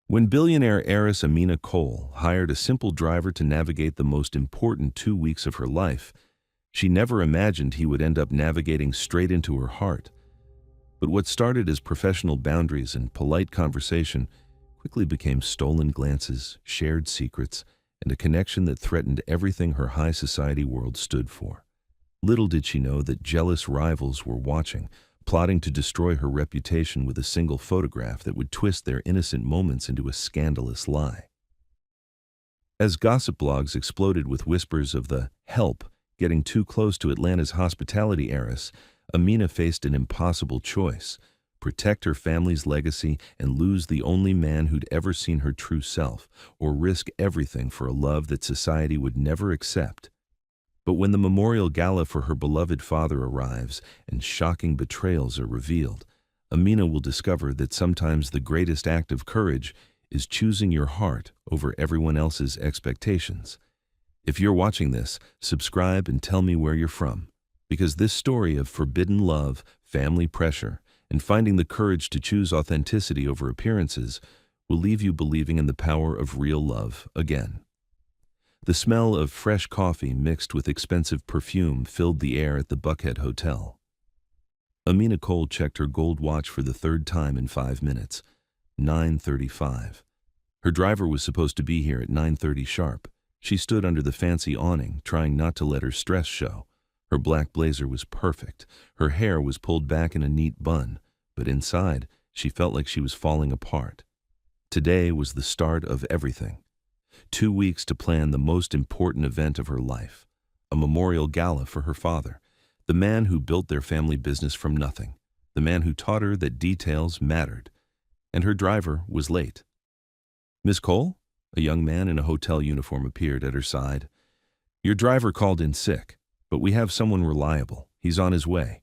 When billionaire heiress Amina Cole hired a simple driver to navigate the most important 2 weeks of her life, she never imagined he would end up navigating straight into her heart. But what started as professional boundaries and polite conversation quickly became stolen glances, shared secrets, and a connection that threatened everything her high society world stood for. Little did she know that jealous rivals were watching, plotting to destroy her reputation with a single photograph that would twist their innocent moments into a scandalous lie. As gossip blogs exploded with whispers of the "help" getting too close to Atlanta's hospitality heiress, Amina faced an impossible choice: protect her family's legacy and lose the only man who'd ever seen her true self, or risk everything for a love that society would never accept. But when the memorial gala for her beloved father arrives and shocking betrayals are revealed, Amina will discover that sometimes the greatest act of courage is choosing your heart over everyone else's expectations. If you're watching this, subscribe and tell me where you're from, because this story of forbidden love, family pressure, and finding the courage to choose authenticity over appearances will leave you believing in the power of real love again. The smell of fresh coffee mixed with expensive perfume filled the air at the Buckhead Hotel. Amina Cole checked her gold watch for the third time in 5 minutes. 9:35. Her driver was supposed to be here at 9:30 sharp. She stood under the fancy awning, trying not to let her stress show. Her black blazer was perfect. Her hair was pulled back in a neat bun, but inside, she felt like she was falling apart. Today was the start of everything. 2 weeks to plan the most important event of her life, a memorial gala for her father, the man who built their family business from nothing, the man who taught her that details mattered. And her driver was late. "Miss Cole?" A young man in a hotel uniform appeared at her side. "Your driver called in sick, but we have someone reliable. He's on his way."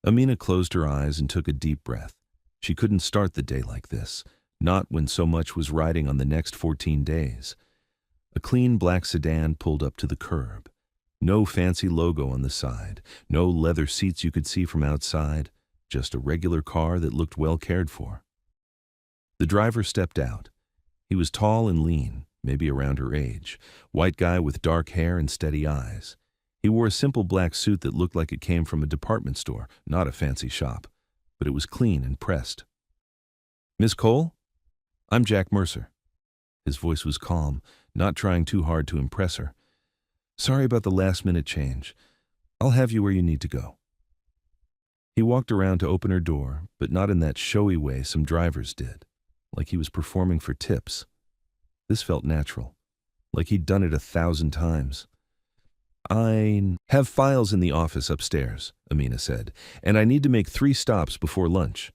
Amina closed her eyes and took a deep breath. She couldn't start the day like this, not when so much was riding on the next 14 days. A clean black sedan pulled up to the curb. No fancy logo on the side, no leather seats you could see from outside, just a regular car that looked well cared for. The driver stepped out. He was tall and lean, maybe around her age, white guy with dark hair and steady eyes. He wore a simple black suit that looked like it came from a department store, not a fancy shop, but it was clean and pressed. "Miss Cole? I'm Jack Mercer." His voice was calm, not trying too hard to impress her. "Sorry about the last-minute change. I'll have you where you need to go." He walked around to open her door, but not in that showy way some drivers did, like he was performing for tips. This felt natural, like he'd done it 1,000 times. "I have files in the office upstairs," Amina said, "and I need to make 3 stops before lunch."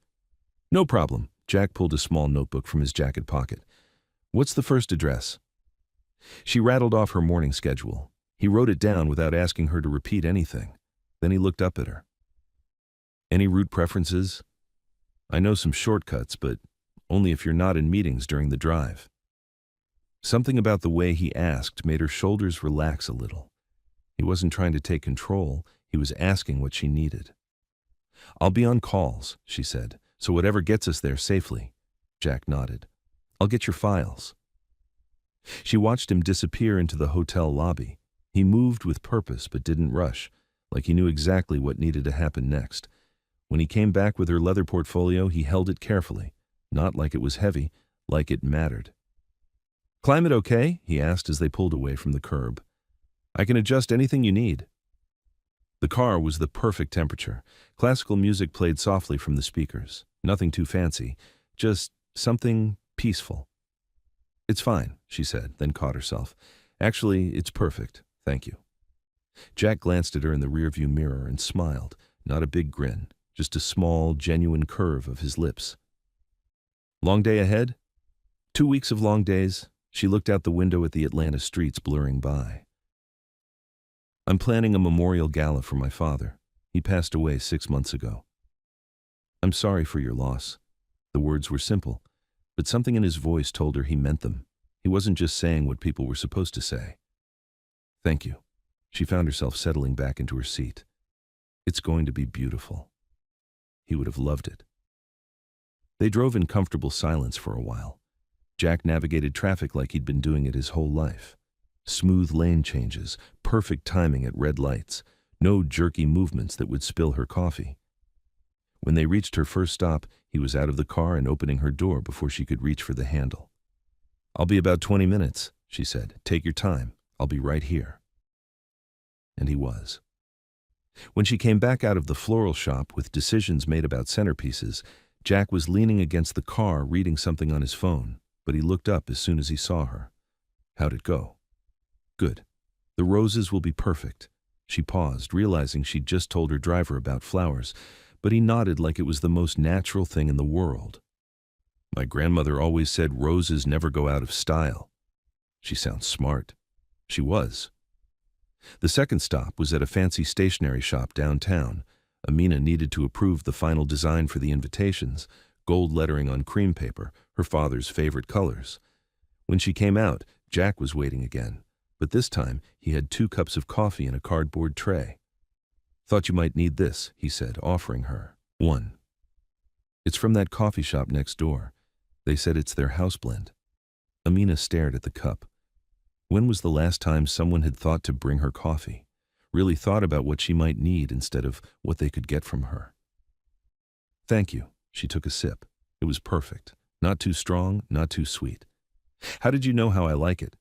"No problem." Jack pulled a small notebook from his jacket pocket. "What's the first address?" She rattled off her morning schedule. He wrote it down without asking her to repeat anything. Then he looked up at her. "Any route preferences? I know some shortcuts, but only if you're not in meetings during the drive." Something about the way he asked made her shoulders relax a little. He wasn't trying to take control, he was asking what she needed. "I'll be on calls," she said, "so whatever gets us there safely." Jack nodded. "I'll get your files." She watched him disappear into the hotel lobby. He moved with purpose but didn't rush, like he knew exactly what needed to happen next. When he came back with her leather portfolio, he held it carefully, not like it was heavy, like it mattered. "Climate okay?" he asked as they pulled away from the curb. "I can adjust anything you need." The car was the perfect temperature. Classical music played softly from the speakers. Nothing too fancy, just something peaceful. "It's fine," she said, then caught herself. "Actually, it's perfect, thank you." Jack glanced at her in the rearview mirror and smiled, not a big grin, just a small, genuine curve of his lips. "Long day ahead?" 2 weeks of long days. She looked out the window at the Atlanta streets blurring by. "I'm planning a memorial gala for my father. He passed away 6 months ago." "I'm sorry for your loss." The words were simple, but something in his voice told her he meant them. He wasn't just saying what people were supposed to say. "Thank you." She found herself settling back into her seat. "It's going to be beautiful." He would have loved it. They drove in comfortable silence for a while. Jack navigated traffic like he'd been doing it his whole life. Smooth lane changes, perfect timing at red lights, no jerky movements that would spill her coffee. When they reached her first stop, he was out of the car and opening her door before she could reach for the handle. "I'll be about 20 minutes, she said. "Take your time. I'll be right here." And he was. When she came back out of the floral shop with decisions made about centerpieces, Jack was leaning against the car reading something on his phone, but he looked up as soon as he saw her. "How'd it go?" "Good. The roses will be perfect." She paused, realizing she'd just told her driver about flowers, but he nodded like it was the most natural thing in the world. "My grandmother always said roses never go out of style." She sounds smart. She was. The second stop was at a fancy stationery shop downtown. Amina needed to approve the final design for the invitations, gold lettering on cream paper, her father's favorite colors. When she came out, Jack was waiting again, but this time he had 2 cups of coffee in a cardboard tray. "Thought you might need this," he said, offering her one. "It's from that coffee shop next door. They said it's their house blend." Amina stared at the cup. When was the last time someone had thought to bring her coffee? Really thought about what she might need instead of what they could get from her? "Thank you." She took a sip. It was perfect. Not too strong, not too sweet. "How did you know how I like it?"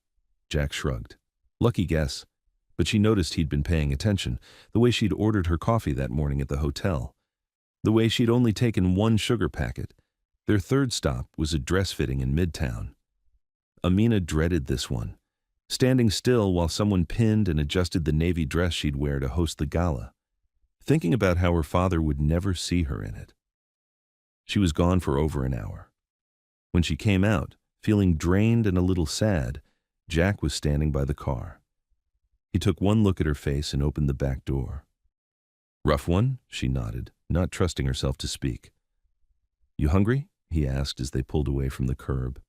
Jack shrugged. "Lucky guess." But she noticed he'd been paying attention, the way she'd ordered her coffee that morning at the hotel, the way she'd only taken 1 sugar packet. Their third stop was a dress fitting in Midtown. Amina dreaded this one. Standing still while someone pinned and adjusted the navy dress she'd wear to host the gala, thinking about how her father would never see her in it. She was gone for over an hour. When she came out, feeling drained and a little sad, Jack was standing by the car. He took one look at her face and opened the back door. "Rough one?" She nodded, not trusting herself to speak. "You hungry?" he asked as they pulled away from the curb.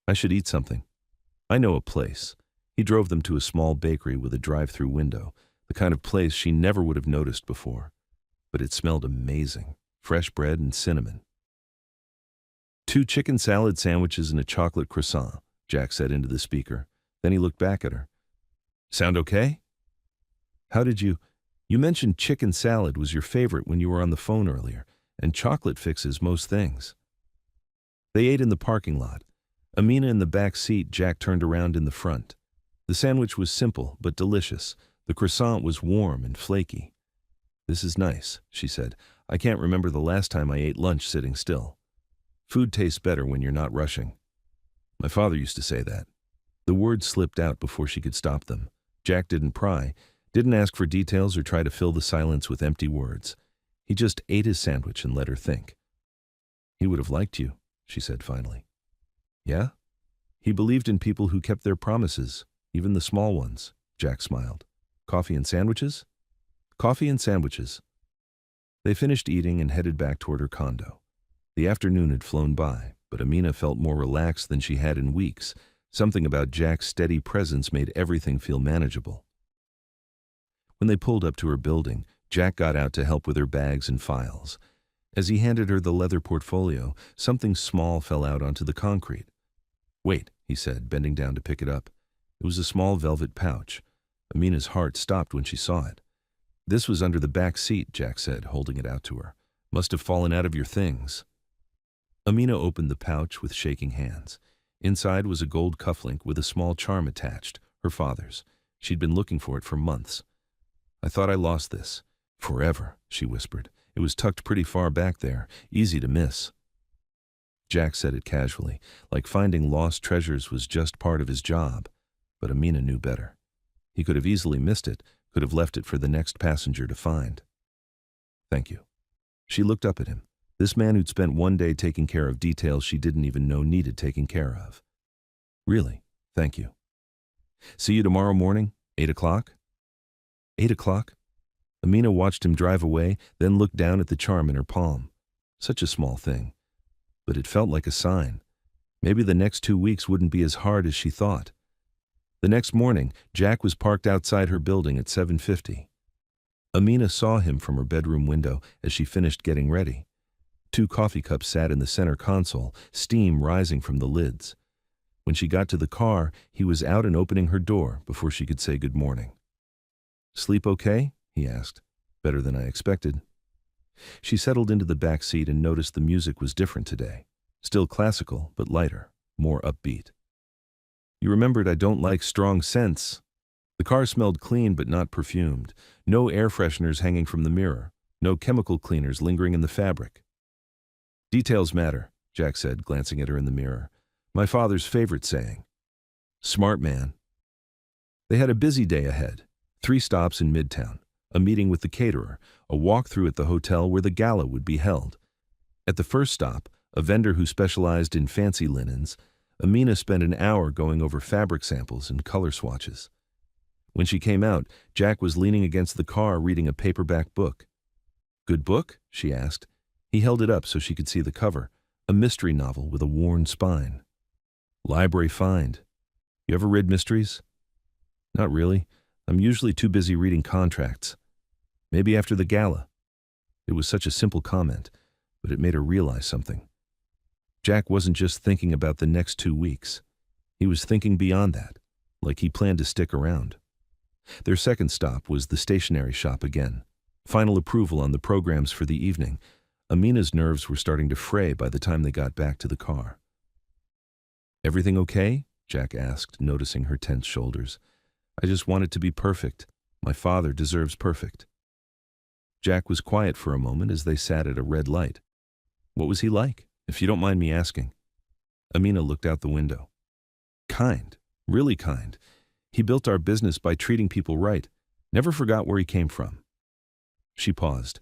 "I should eat something. I know a place." He drove them to a small bakery with a drive-through window, the kind of place she never would have noticed before. But it smelled amazing, fresh bread and cinnamon. 2 chicken salad sandwiches and a chocolate croissant, Jack said into the speaker. Then he looked back at her. "Sound okay?" "How did you mentioned chicken salad was your favorite when you were on the phone earlier, and chocolate fixes most things." They ate in the parking lot. Amina in the back seat, Jack turned around in the front. The sandwich was simple but delicious. The croissant was warm and flaky. "This is nice," she said. "I can't remember the last time I ate lunch sitting still. Food tastes better when you're not rushing." My father used to say that. The words slipped out before she could stop them. Jack didn't pry, didn't ask for details or try to fill the silence with empty words. He just ate his sandwich and let her think. "He would have liked you," she said finally. "Yeah?" "He believed in people who kept their promises. Even the small ones," Jack smiled. "Coffee and sandwiches?" "Coffee and sandwiches." They finished eating and headed back toward her condo. The afternoon had flown by, but Amina felt more relaxed than she had in weeks. Something about Jack's steady presence made everything feel manageable. When they pulled up to her building, Jack got out to help with her bags and files. As he handed her the leather portfolio, something small fell out onto the concrete. "Wait," he said, bending down to pick it up. It was a small velvet pouch. Amina's heart stopped when she saw it. "This was under the back seat," Jack said, holding it out to her. "Must have fallen out of your things." Amina opened the pouch with shaking hands. Inside was a gold cufflink with a small charm attached, her father's. She'd been looking for it for months. "I thought I lost this." "Forever," she whispered. "It was tucked pretty far back there, easy to miss." Jack said it casually, like finding lost treasures was just part of his job. But Amina knew better. He could have easily missed it, could have left it for the next passenger to find. "Thank you." She looked up at him, this man who'd spent one day taking care of details she didn't even know needed taking care of. "Really, thank you." "See you tomorrow morning, 8 o'clock? 8 o'clock? Amina watched him drive away, then looked down at the charm in her palm. Such a small thing. But it felt like a sign. Maybe the next 2 weeks wouldn't be as hard as she thought. The next morning, Jack was parked outside her building at 7:50. Amina saw him from her bedroom window as she finished getting ready. 2 coffee cups sat in the center console, steam rising from the lids. When she got to the car, he was out and opening her door before she could say good morning. "Sleep okay?" he asked. "Better than I expected." She settled into the back seat and noticed the music was different today. Still classical, but lighter, more upbeat. "You remembered I don't like strong scents." The car smelled clean but not perfumed. No air fresheners hanging from the mirror. No chemical cleaners lingering in the fabric. "Details matter," Jack said, glancing at her in the mirror. My father's favorite saying. Smart man. They had a busy day ahead. 3 stops in Midtown, a meeting with the caterer, a walkthrough at the hotel where the gala would be held. At the first stop, a vendor who specialized in fancy linens, Amina spent an hour going over fabric samples and color swatches. When she came out, Jack was leaning against the car reading a paperback book. "Good book?" she asked. He held it up so she could see the cover, a mystery novel with a worn spine. "Library find. You ever read mysteries?" "Not really. I'm usually too busy reading contracts. Maybe after the gala." It was such a simple comment, but it made her realize something. Jack wasn't just thinking about the next 2 weeks. He was thinking beyond that, like he planned to stick around. Their second stop was the stationery shop again. Final approval on the programs for the evening. Amina's nerves were starting to fray by the time they got back to the car. "Everything okay?" Jack asked, noticing her tense shoulders. "I just want it to be perfect. My father deserves perfect." Jack was quiet for a moment as they sat at a red light. "What was he like, if you don't mind me asking?" Amina looked out the window. "Kind, really kind. He built our business by treating people right. Never forgot where he came from." She paused.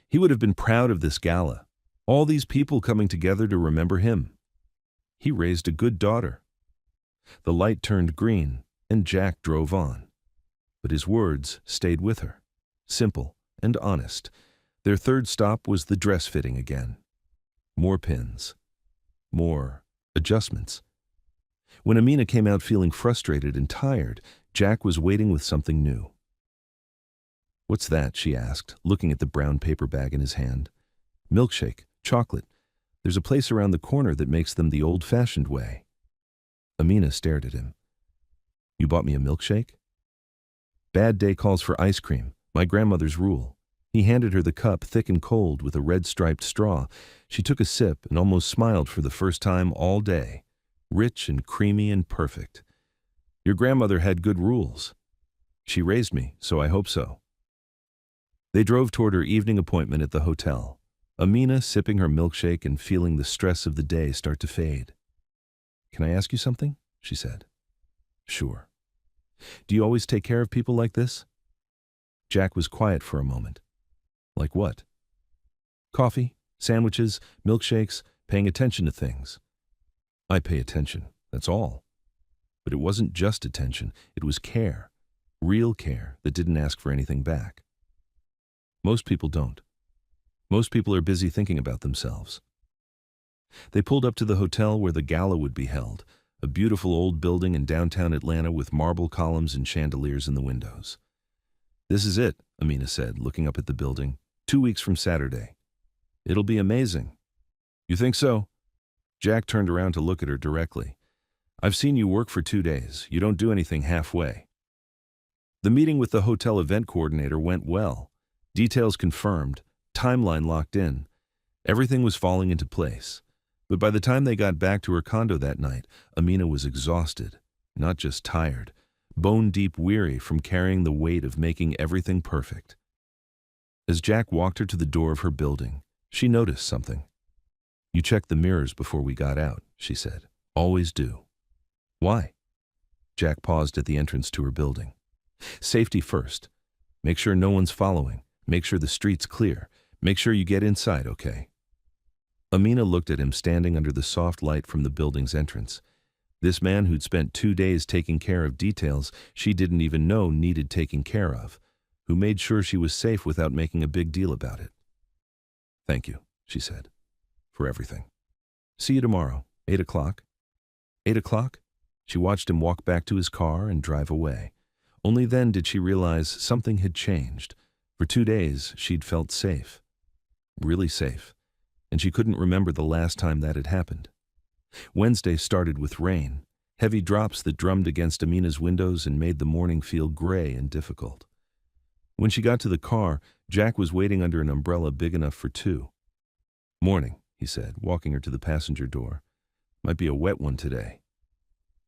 He would have been proud of this gala. All these people coming together to remember him. He raised a good daughter. The light turned green, and Jack drove on. But his words stayed with her, simple and honest. Their third stop was the dress fitting again. More pins. More adjustments. When Amina came out feeling frustrated and tired, Jack was waiting with something new. "What's that?" she asked, looking at the brown paper bag in his hand. "Milkshake, chocolate. There's a place around the corner that makes them the old-fashioned way." Amina stared at him. "You bought me a milkshake?" "Bad day calls for ice cream, my grandmother's rule." He handed her the cup, thick and cold, with a red-striped straw. She took a sip and almost smiled for the first time all day. Rich and creamy and perfect. "Your grandmother had good rules." "She raised me, so I hope so." They drove toward her evening appointment at the hotel. Amina sipping her milkshake and feeling the stress of the day start to fade. "Can I ask you something?" she said. "Sure." "Do you always take care of people like this?" Jack was quiet for a moment. "Like what?" "Coffee, sandwiches, milkshakes, paying attention to things." "I pay attention, that's all." But it wasn't just attention, it was care. Real care that didn't ask for anything back. Most people don't. Most people are busy thinking about themselves. They pulled up to the hotel where the gala would be held, a beautiful old building in downtown Atlanta with marble columns and chandeliers in the windows. "This is it," Amina said, looking up at the building. 2 weeks from Saturday. It'll be amazing." "You think so?" Jack turned around to look at her directly. "I've seen you work for 2 days. You don't do anything halfway." The meeting with the hotel event coordinator went well. Details confirmed, timeline locked in. Everything was falling into place. But by the time they got back to her condo that night, Amina was exhausted, not just tired, bone-deep weary from carrying the weight of making everything perfect. As Jack walked her to the door of her building, she noticed something. "You checked the mirrors before we got out," she said. "Always do." "Why?" Jack paused at the entrance to her building. "Safety first. Make sure no one's following. Make sure the street's clear. Make sure you get inside, okay?" Amina looked at him standing under the soft light from the building's entrance. This man who'd spent 2 days taking care of details she didn't even know needed taking care of, who made sure she was safe without making a big deal about it. "Thank you," she said, "for everything. See you tomorrow, 8 o'clock. 8 o'clock? She watched him walk back to his car and drive away. Only then did she realize something had changed. For 2 days, she'd felt safe. Really safe. And she couldn't remember the last time that had happened. Wednesday started with rain. heavy drops that drummed against Amina's windows and made the morning feel gray and difficult. When she got to the car, Jack was waiting under an umbrella big enough for two. "Morning," he said, walking her to the passenger door. "Might be a wet one today."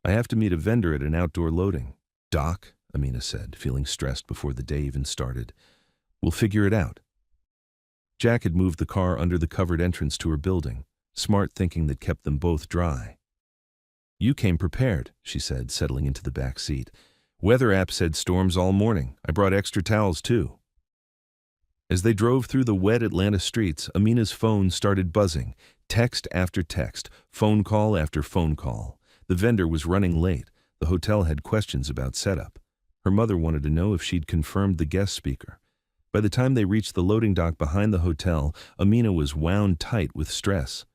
"I have to meet a vendor at an outdoor loading." "Doc," Amina said, feeling stressed before the day even started. "We'll figure it out." Jack had moved the car under the covered entrance to her building, smart thinking that kept them both dry. "You came prepared," she said, settling into the back seat. "Weather app said storms all morning. I brought extra towels, too." As they drove through the wet Atlanta streets, Amina's phone started buzzing, text after text, phone call after phone call. The vendor was running late. The hotel had questions about setup. Her mother wanted to know if she'd confirmed the guest speaker. By the time they reached the loading dock behind the hotel, Amina was wound tight with stress.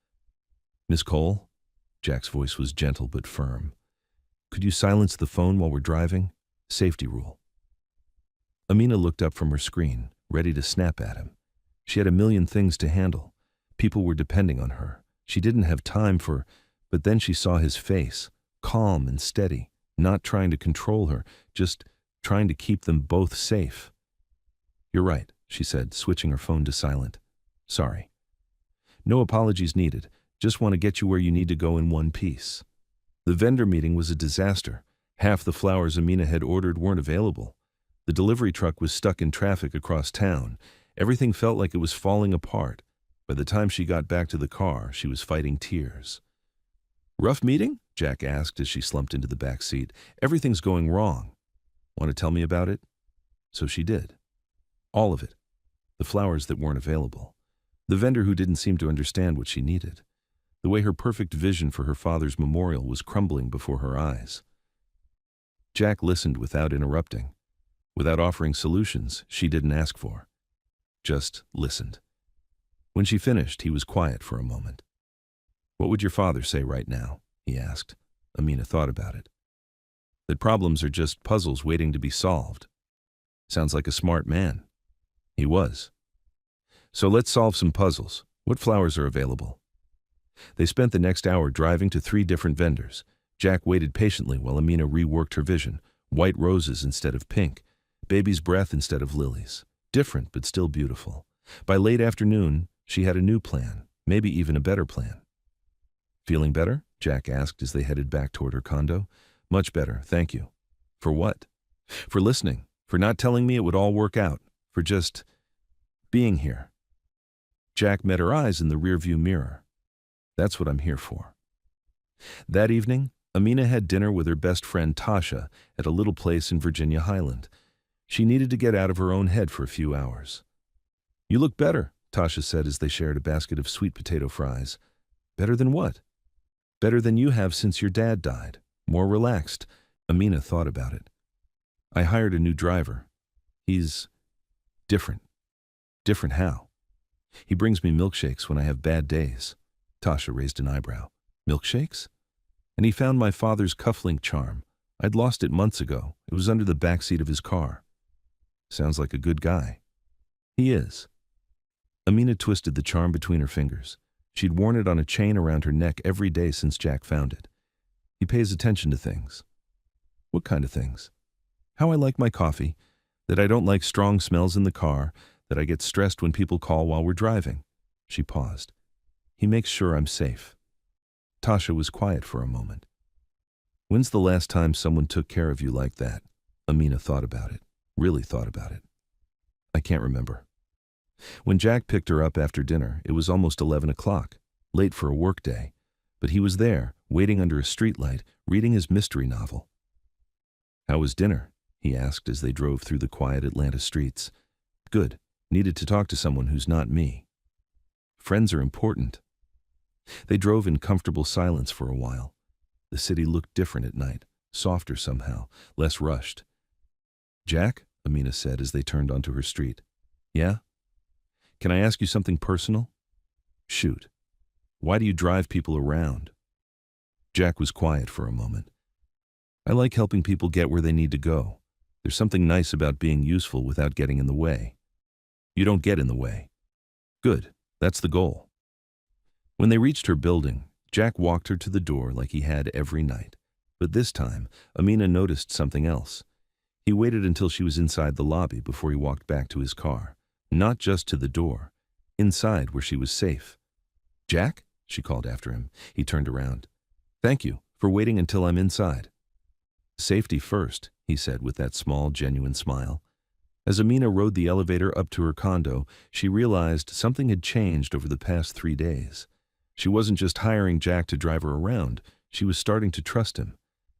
"Miss Cole?" Jack's voice was gentle but firm. "Could you silence the phone while we're driving? Safety rule." Amina looked up from her screen, ready to snap at him. She had a million things to handle. People were depending on her. She didn't have time for... But then she saw his face, calm and steady, not trying to control her, just trying to keep them both safe. "You're right," she said, switching her phone to silent. "Sorry." "No apologies needed. Just want to get you where you need to go in one piece." The vendor meeting was a disaster. Half the flowers Amina had ordered weren't available. The delivery truck was stuck in traffic across town. Everything felt like it was falling apart. By the time she got back to the car, she was fighting tears. "Rough meeting?" Jack asked as she slumped into the back seat. "Everything's going wrong." "Want to tell me about it?" So she did. All of it. The flowers that weren't available. The vendor who didn't seem to understand what she needed. The way her perfect vision for her father's memorial was crumbling before her eyes. Jack listened without interrupting, without offering solutions she didn't ask for. Just listened. When she finished, he was quiet for a moment. "What would your father say right now?" he asked. Amina thought about it. "That problems are just puzzles waiting to be solved." Sounds like a smart man. He was. "So let's solve some puzzles. What flowers are available?" They spent the next hour driving to 3 different vendors. Jack waited patiently while Amina reworked her vision. White roses instead of pink. Baby's breath instead of lilies. Different, but still beautiful. By late afternoon, she had a new plan, maybe even a better plan. "Feeling better?" Jack asked as they headed back toward her condo. "Much better, thank you." "For what?" "For listening. For not telling me it would all work out. For just being here." Jack met her eyes in the rearview mirror. "That's what I'm here for." That evening, Amina had dinner with her best friend Tasha at a little place in Virginia Highland. She needed to get out of her own head for a few hours. "You look better," Tasha said as they shared a basket of sweet potato fries. "Better than what?" "Better than you have since your dad died. More relaxed." Amina thought about it. "I hired a new driver. He's different." "Different how?" "He brings me milkshakes when I have bad days." Tasha raised an eyebrow. "Milkshakes?" "And he found my father's cufflink charm. I'd lost it months ago. It was under the back seat of his car." "Sounds like a good guy." "He is." Amina twisted the charm between her fingers. She'd worn it on a chain around her neck every day since Jack found it. "He pays attention to things." "What kind of things?" "How I like my coffee, that I don't like strong smells in the car, that I get stressed when people call while we're driving." She paused. "He makes sure I'm safe." Tasha was quiet for a moment. "When's the last time someone took care of you like that?" Amina thought about it, really thought about it. "I can't remember." When Jack picked her up after dinner, it was almost 11 o'clock, late for a work day, but he was there, waiting under a streetlight, reading his mystery novel. "How was dinner?" he asked as they drove through the quiet Atlanta streets. "Good. Needed to talk to someone who's not me." "Friends are important." They drove in comfortable silence for a while. The city looked different at night, softer somehow, less rushed. "Jack," Amina said as they turned onto her street. "Yeah? Can I ask you something personal?" "Shoot. Why do you drive people around?" Jack was quiet for a moment. "I like helping people get where they need to go. There's something nice about being useful without getting in the way." "You don't get in the way." "Good. That's the goal." When they reached her building, Jack walked her to the door like he had every night. But this time, Amina noticed something else. He waited until she was inside the lobby before he walked back to his car. Not just to the door. Inside where she was safe. "Jack?" she called after him. He turned around. "Thank you for waiting until I'm inside." "Safety first," he said with that small, genuine smile. As Amina rode the elevator up to her condo, she realized something had changed over the past 3 days. She wasn't just hiring Jack to drive her around, she was starting to trust him,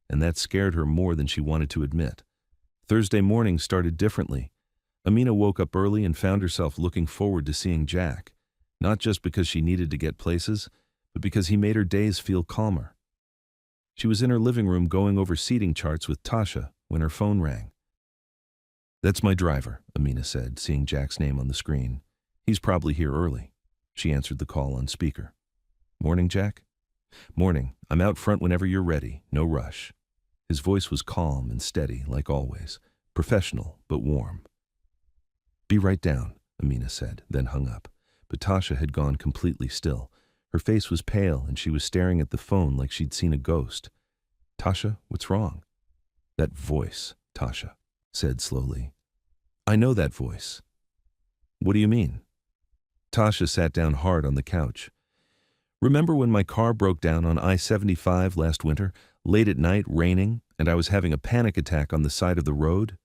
and that scared her more than she wanted to admit. Thursday morning started differently. Amina woke up early and found herself looking forward to seeing Jack, not just because she needed to get places, but because he made her days feel calmer. She was in her living room going over seating charts with Tasha when her phone rang. "That's my driver," Amina said, seeing Jack's name on the screen. "He's probably here early." She answered the call on speaker. "Morning, Jack?" "Morning. I'm out front whenever you're ready. No rush." His voice was calm and steady, like always, professional but warm. "Be right down," Amina said, then hung up. But Tasha had gone completely still. Her face was pale, and she was staring at the phone like she'd seen a ghost. "Tasha, what's wrong?" "That voice," Tasha said slowly. "I know that voice." "What do you mean?" Tasha sat down hard on the couch. "Remember when my car broke down on I-75 last winter, late at night, raining, and I was having a panic attack on the side of the road?"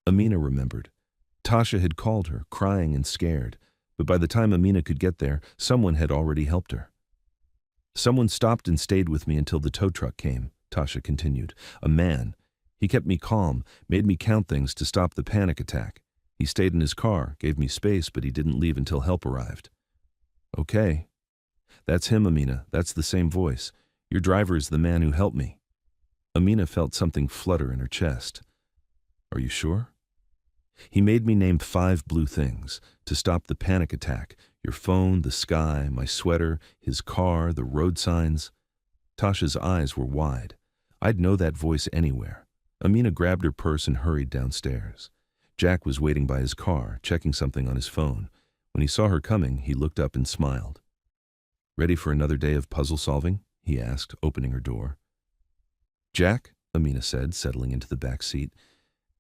Amina remembered. Tasha had called her, crying and scared, but by the time Amina could get there, someone had already helped her. "Someone stopped and stayed with me until the tow truck came," Tasha continued. "A man. He kept me calm, made me count things to stop the panic attack. He stayed in his car, gave me space, but he didn't leave until help arrived." "Okay. That's him, Amina. That's the same voice. Your driver is the man who helped me." Amina felt something flutter in her chest. "Are you sure?" "He made me name 5 blue things to stop the panic attack. Your phone, the sky, my sweater, his car, the road signs." Tasha's eyes were wide. I'd know that voice anywhere. Amina grabbed her purse and hurried downstairs. Jack was waiting by his car, checking something on his phone. When he saw her coming, he looked up and smiled. "Ready for another day of puzzle solving?" he asked, opening her door. "Jack," Amina said, settling into the back seat,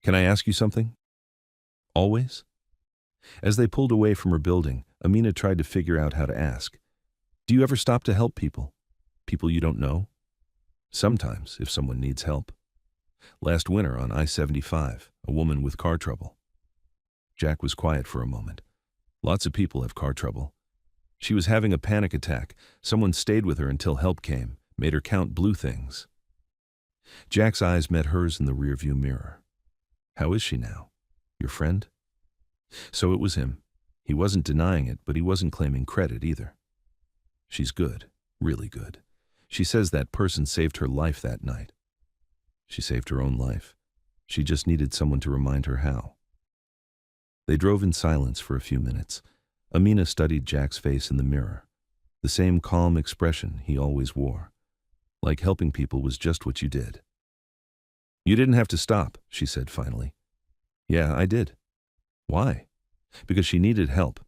"can I ask you something?" "Always?" As they pulled away from her building, Amina tried to figure out how to ask. "Do you ever stop to help people? People you don't know?" "Sometimes, if someone needs help. Last winter on I-75, a woman with car trouble." Jack was quiet for a moment. "Lots of people have car trouble. She was having a panic attack. Someone stayed with her until help came, made her count blue things." Jack's eyes met hers in the rearview mirror. "How is she now? Your friend?" So it was him. He wasn't denying it, but he wasn't claiming credit either. "She's good, really good. She says that person saved her life that night." "She saved her own life. She just needed someone to remind her how." They drove in silence for a few minutes. Amina studied Jack's face in the mirror. The same calm expression he always wore. Like helping people was just what you did. "You didn't have to stop," she said finally. "Yeah, I did." "Why?" "Because she needed help."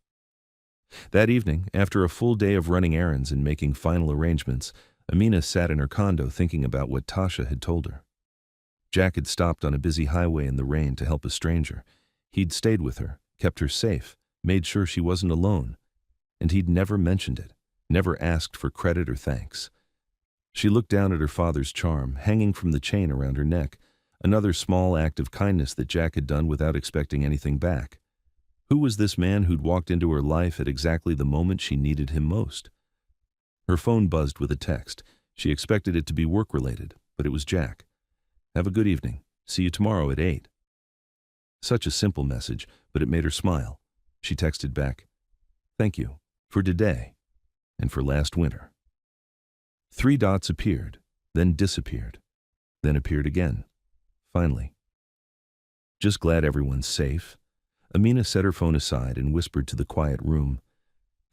That evening, after a full day of running errands and making final arrangements, Amina sat in her condo thinking about what Tasha had told her. Jack had stopped on a busy highway in the rain to help a stranger. He'd stayed with her, kept her safe, made sure she wasn't alone. And he'd never mentioned it, never asked for credit or thanks. She looked down at her father's charm, hanging from the chain around her neck, another small act of kindness that Jack had done without expecting anything back. Who was this man who'd walked into her life at exactly the moment she needed him most? Her phone buzzed with a text. She expected it to be work-related, but it was Jack. "Have a good evening. See you tomorrow at 8. Such a simple message, but it made her smile. She texted back, "Thank you, for today, and for last winter." 3 dots appeared, then disappeared, then appeared again. Finally. "Just glad everyone's safe." Amina set her phone aside and whispered to the quiet room,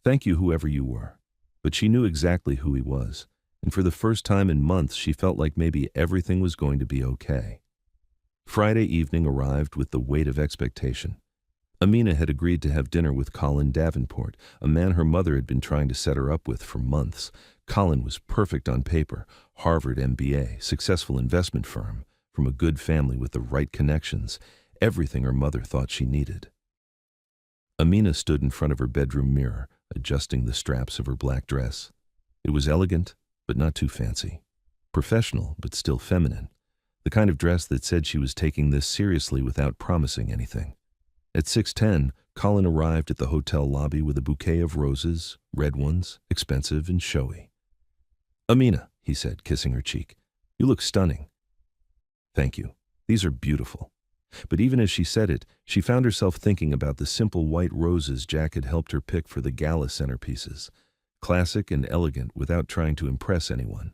"Thank you, whoever you were." But she knew exactly who he was, and for the first time in months she felt like maybe everything was going to be okay. Friday evening arrived with the weight of expectation. Amina had agreed to have dinner with Colin Davenport, a man her mother had been trying to set her up with for months. Colin was perfect on paper, Harvard MBA, successful investment firm, from a good family with the right connections, everything her mother thought she needed. Amina stood in front of her bedroom mirror, adjusting the straps of her black dress. It was elegant, but not too fancy. Professional, but still feminine. The kind of dress that said she was taking this seriously without promising anything. At 6:10, Colin arrived at the hotel lobby with a bouquet of roses, red ones, expensive and showy. "Amina," he said, kissing her cheek, "you look stunning." "Thank you. These are beautiful." But even as she said it, she found herself thinking about the simple white roses Jack had helped her pick for the gala centerpieces. Classic and elegant without trying to impress anyone.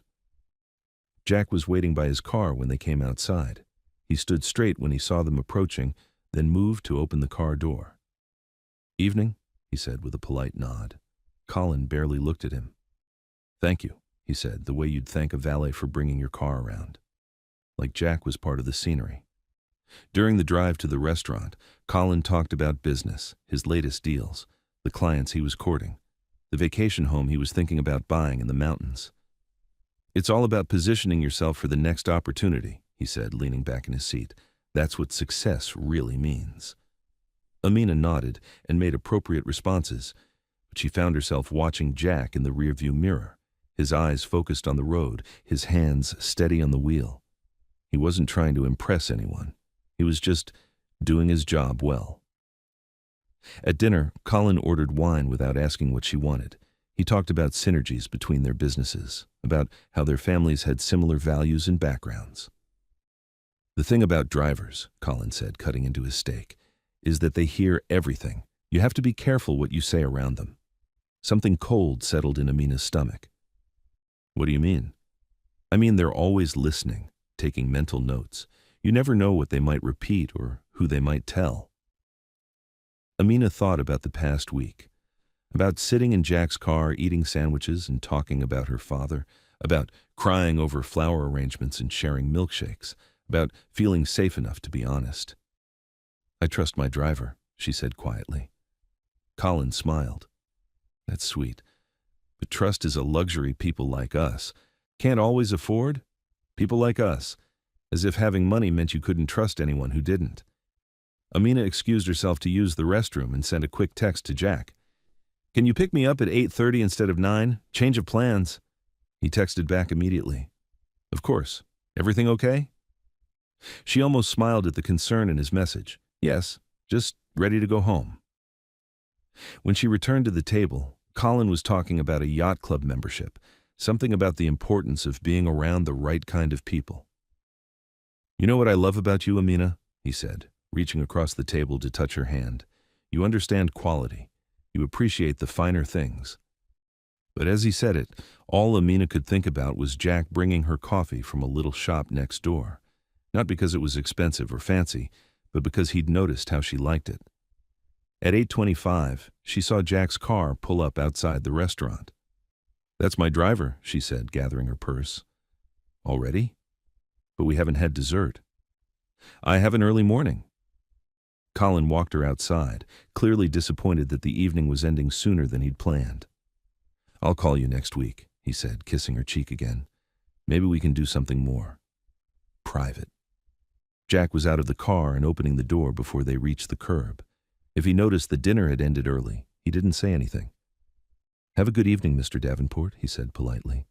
Jack was waiting by his car when they came outside. He stood straight when he saw them approaching, then moved to open the car door. "Evening," he said with a polite nod. Colin barely looked at him. "Thank you," he said, the way you'd thank a valet for bringing your car around. Like Jack was part of the scenery. During the drive to the restaurant, Colin talked about business, his latest deals, the clients he was courting, the vacation home he was thinking about buying in the mountains. "It's all about positioning yourself for the next opportunity," he said, leaning back in his seat. "That's what success really means." Amina nodded and made appropriate responses, but she found herself watching Jack in the rearview mirror, his eyes focused on the road, his hands steady on the wheel. He wasn't trying to impress anyone. He was just doing his job well. At dinner, Colin ordered wine without asking what she wanted. He talked about synergies between their businesses, about how their families had similar values and backgrounds. "The thing about drivers," Colin said, cutting into his steak, "is that they hear everything. You have to be careful what you say around them." Something cold settled in Amina's stomach. "What do you mean?" "I mean they're always listening, taking mental notes. You never know what they might repeat or who they might tell." Amina thought about the past week, about sitting in Jack's car eating sandwiches and talking about her father, about crying over flower arrangements and sharing milkshakes, about feeling safe enough to be honest. "I trust my driver," she said quietly. Colin smiled. "That's sweet. But trust is a luxury people like us can't always afford. People like us. As if having money meant you couldn't trust anyone who didn't." Amina excused herself to use the restroom and sent a quick text to Jack. "Can you pick me up at 8:30 instead of 9? Change of plans." He texted back immediately. "Of course. Everything okay?" She almost smiled at the concern in his message. "Yes, just ready to go home." When she returned to the table, Colin was talking about a yacht club membership, something about the importance of being around the right kind of people. "You know what I love about you, Amina?" he said, reaching across the table to touch her hand. "You understand quality. You appreciate the finer things." But as he said it, all Amina could think about was Jack bringing her coffee from a little shop next door. Not because it was expensive or fancy, but because he'd noticed how she liked it. At 8:25, she saw Jack's car pull up outside the restaurant. "That's my driver," she said, gathering her purse. "Already? But we haven't had dessert." "I have an early morning." Colin walked her outside, clearly disappointed that the evening was ending sooner than he'd planned. "I'll call you next week," he said, kissing her cheek again. "Maybe we can do something more private." Jack was out of the car and opening the door before they reached the curb. If he noticed the dinner had ended early, he didn't say anything. "Have a good evening, Mr. Davenport," he said politely.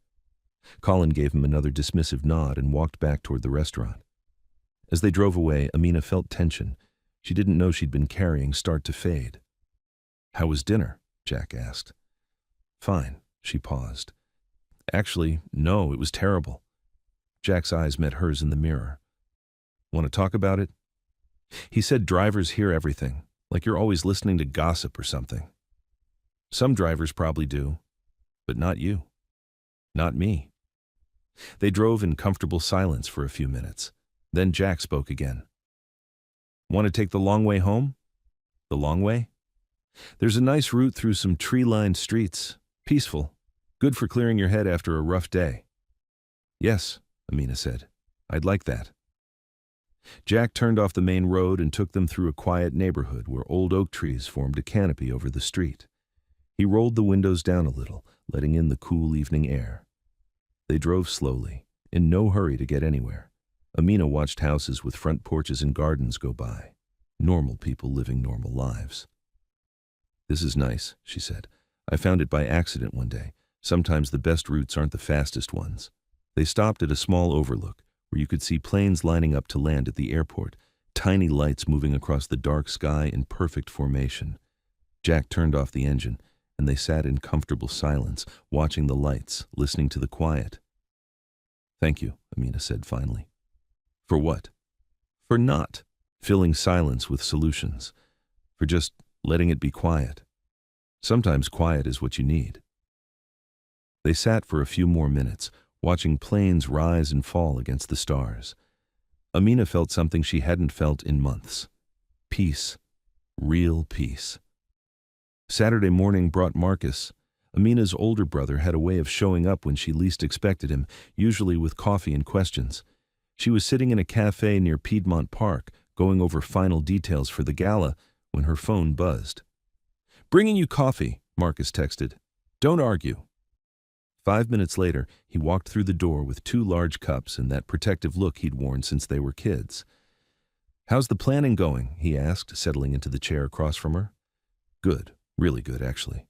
Colin gave him another dismissive nod and walked back toward the restaurant. As they drove away, Amina felt tension. She didn't know she'd been carrying start to fade. "How was dinner?" Jack asked. "Fine," she paused. "Actually, no, it was terrible." Jack's eyes met hers in the mirror. "Want to talk about it?" He said drivers hear everything, like you're always listening to gossip or something. "Some drivers probably do, but not you. Not me." They drove in comfortable silence for a few minutes. Then Jack spoke again. "Want to take the long way home?" "The long way?" "There's a nice route through some tree-lined streets. Peaceful. Good for clearing your head after a rough day." "Yes," Amina said. "I'd like that." Jack turned off the main road and took them through a quiet neighborhood where old oak trees formed a canopy over the street. He rolled the windows down a little, letting in the cool evening air. They drove slowly, in no hurry to get anywhere. Amina watched houses with front porches and gardens go by. Normal people living normal lives. "This is nice," she said. "I found it by accident one day. Sometimes the best routes aren't the fastest ones." They stopped at a small overlook, where you could see planes lining up to land at the airport, tiny lights moving across the dark sky in perfect formation. Jack turned off the engine, and they sat in comfortable silence, watching the lights, listening to the quiet. "Thank you," Amina said finally. "For what?" "For not filling silence with solutions. For just letting it be quiet. Sometimes quiet is what you need." They sat for a few more minutes, watching planes rise and fall against the stars. Amina felt something she hadn't felt in months. Peace. Real peace. Saturday morning brought Marcus. Amina's older brother had a way of showing up when she least expected him, usually with coffee and questions. She was sitting in a cafe near Piedmont Park, going over final details for the gala, when her phone buzzed. "Bringing you coffee," Marcus texted. "Don't argue." 5 minutes later, he walked through the door with 2 large cups and that protective look he'd worn since they were kids. "How's the planning going?" he asked, settling into the chair across from her. "Good. Really good, actually."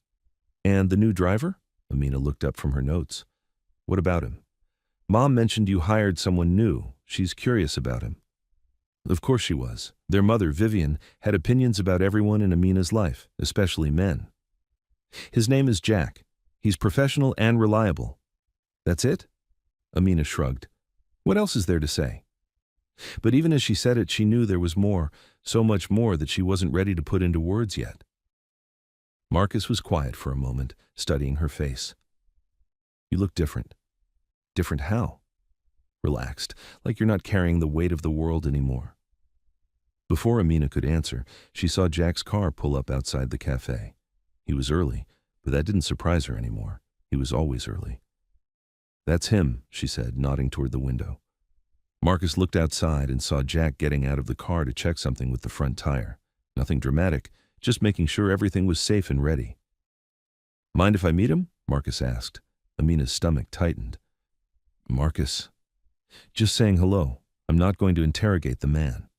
"And the new driver?" Amina looked up from her notes. "What about him?" "Mom mentioned you hired someone new. She's curious about him." Of course she was. Their mother, Vivian, had opinions about everyone in Amina's life, especially men. "His name is Jack. He's professional and reliable." "That's it?" Amina shrugged. "What else is there to say?" But even as she said it, she knew there was more, so much more that she wasn't ready to put into words yet. Marcus was quiet for a moment, studying her face. "You look different." "Different how?" "Relaxed, like you're not carrying the weight of the world anymore." Before Amina could answer, she saw Jack's car pull up outside the cafe. He was early, but that didn't surprise her anymore. He was always early. "That's him," she said, nodding toward the window. Marcus looked outside and saw Jack getting out of the car to check something with the front tire. Nothing dramatic, just making sure everything was safe and ready. "Mind if I meet him?" Marcus asked. Amina's stomach tightened. "Marcus." "Just saying hello. I'm not going to interrogate the man."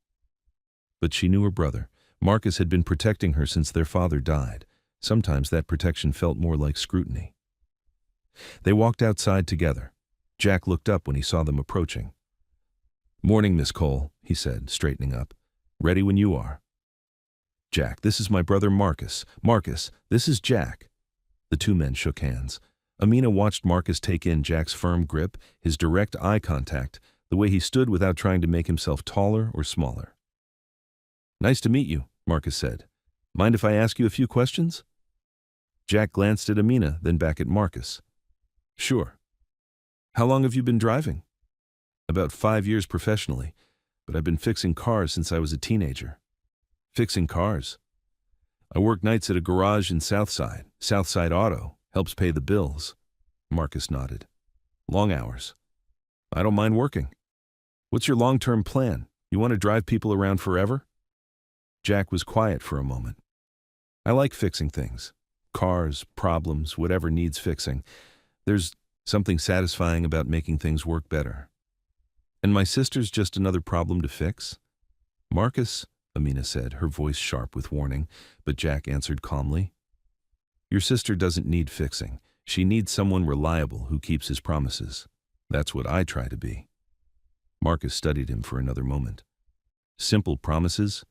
But she knew her brother. Marcus had been protecting her since their father died. Sometimes that protection felt more like scrutiny. They walked outside together. Jack looked up when he saw them approaching. "Morning, Miss Cole," he said, straightening up. "Ready when you are." "Jack, this is my brother Marcus. Marcus, this is Jack." The 2 men shook hands. Amina watched Marcus take in Jack's firm grip, his direct eye contact, the way he stood without trying to make himself taller or smaller. "Nice to meet you," Marcus said. "Mind if I ask you a few questions?" Jack glanced at Amina, then back at Marcus. "Sure." "How long have you been driving?" "About 5 years professionally, but I've been fixing cars since I was a teenager." "Fixing cars?" "I work nights at a garage in Southside. Southside Auto. Helps pay the bills." Marcus nodded. "Long hours." "I don't mind working." "What's your long-term plan? You want to drive people around forever?" Jack was quiet for a moment. "I like fixing things. Cars, problems, whatever needs fixing. There's something satisfying about making things work better." "And my sister's just another problem to fix?" "Marcus," Amina said, her voice sharp with warning, but Jack answered calmly. "Your sister doesn't need fixing. She needs someone reliable who keeps his promises. That's what I try to be." Marcus studied him for another moment. Simple promises?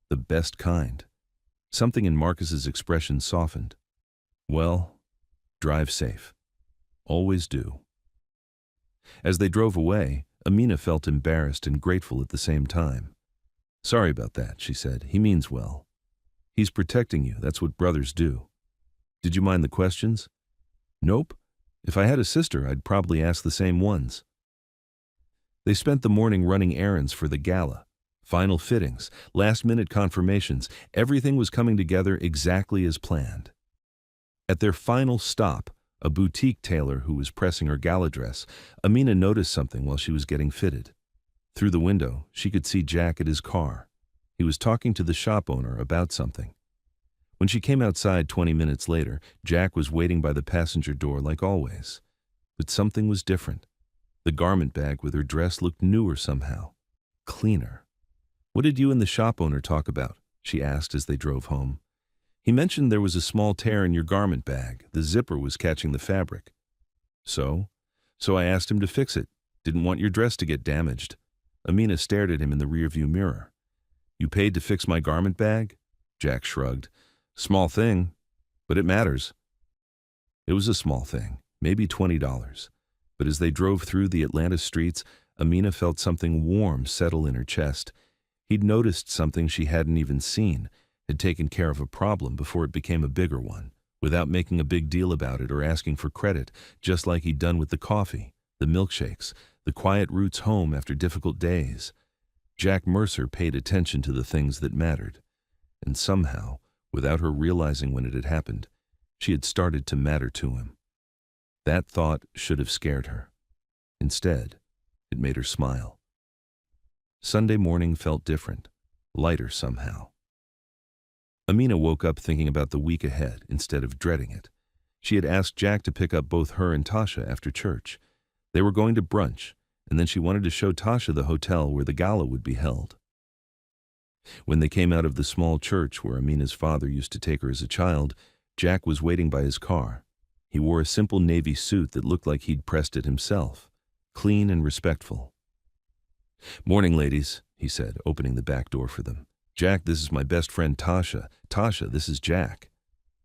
The best kind. Something in Marcus's expression softened. "Well, drive safe. Always do." As they drove away, Amina felt embarrassed and grateful at the same time. "Sorry about that," she said. "He means well. He's protecting you. That's what brothers do." "Did you mind the questions?" "Nope. If I had a sister, I'd probably ask the same ones." They spent the morning running errands for the gala. Final fittings, last-minute confirmations, everything was coming together exactly as planned. At their final stop, a boutique tailor who was pressing her gala dress, Amina noticed something while she was getting fitted. Through the window, she could see Jack at his car. He was talking to the shop owner about something. When she came outside 20 minutes later, Jack was waiting by the passenger door like always. But something was different. The garment bag with her dress looked newer somehow. Cleaner. "What did you and the shop owner talk about?" she asked as they drove home. "He mentioned there was a small tear in your garment bag. The zipper was catching the fabric." So I asked him to fix it. Didn't want your dress to get damaged." Amina stared at him in the rearview mirror. "You paid to fix my garment bag?" Jack shrugged. "Small thing, but it matters." It was a small thing, maybe $20. But as they drove through the Atlanta streets, Amina felt something warm settle in her chest. He'd noticed something she hadn't even seen, had taken care of a problem before it became a bigger one, without making a big deal about it or asking for credit, just like he'd done with the coffee, the milkshakes, the quiet routes home after difficult days. Jack Mercer paid attention to the things that mattered. And somehow, without her realizing when it had happened, she had started to matter to him. That thought should have scared her. Instead, it made her smile. Sunday morning felt different, lighter somehow. Amina woke up thinking about the week ahead instead of dreading it. She had asked Jack to pick up both her and Tasha after church. They were going to brunch, and then she wanted to show Tasha the hotel where the gala would be held. When they came out of the small church where Amina's father used to take her as a child, Jack was waiting by his car. He wore a simple navy suit that looked like he'd pressed it himself, clean and respectful. "Morning, ladies," he said, opening the back door for them. "Jack, this is my best friend Tasha. Tasha, this is Jack."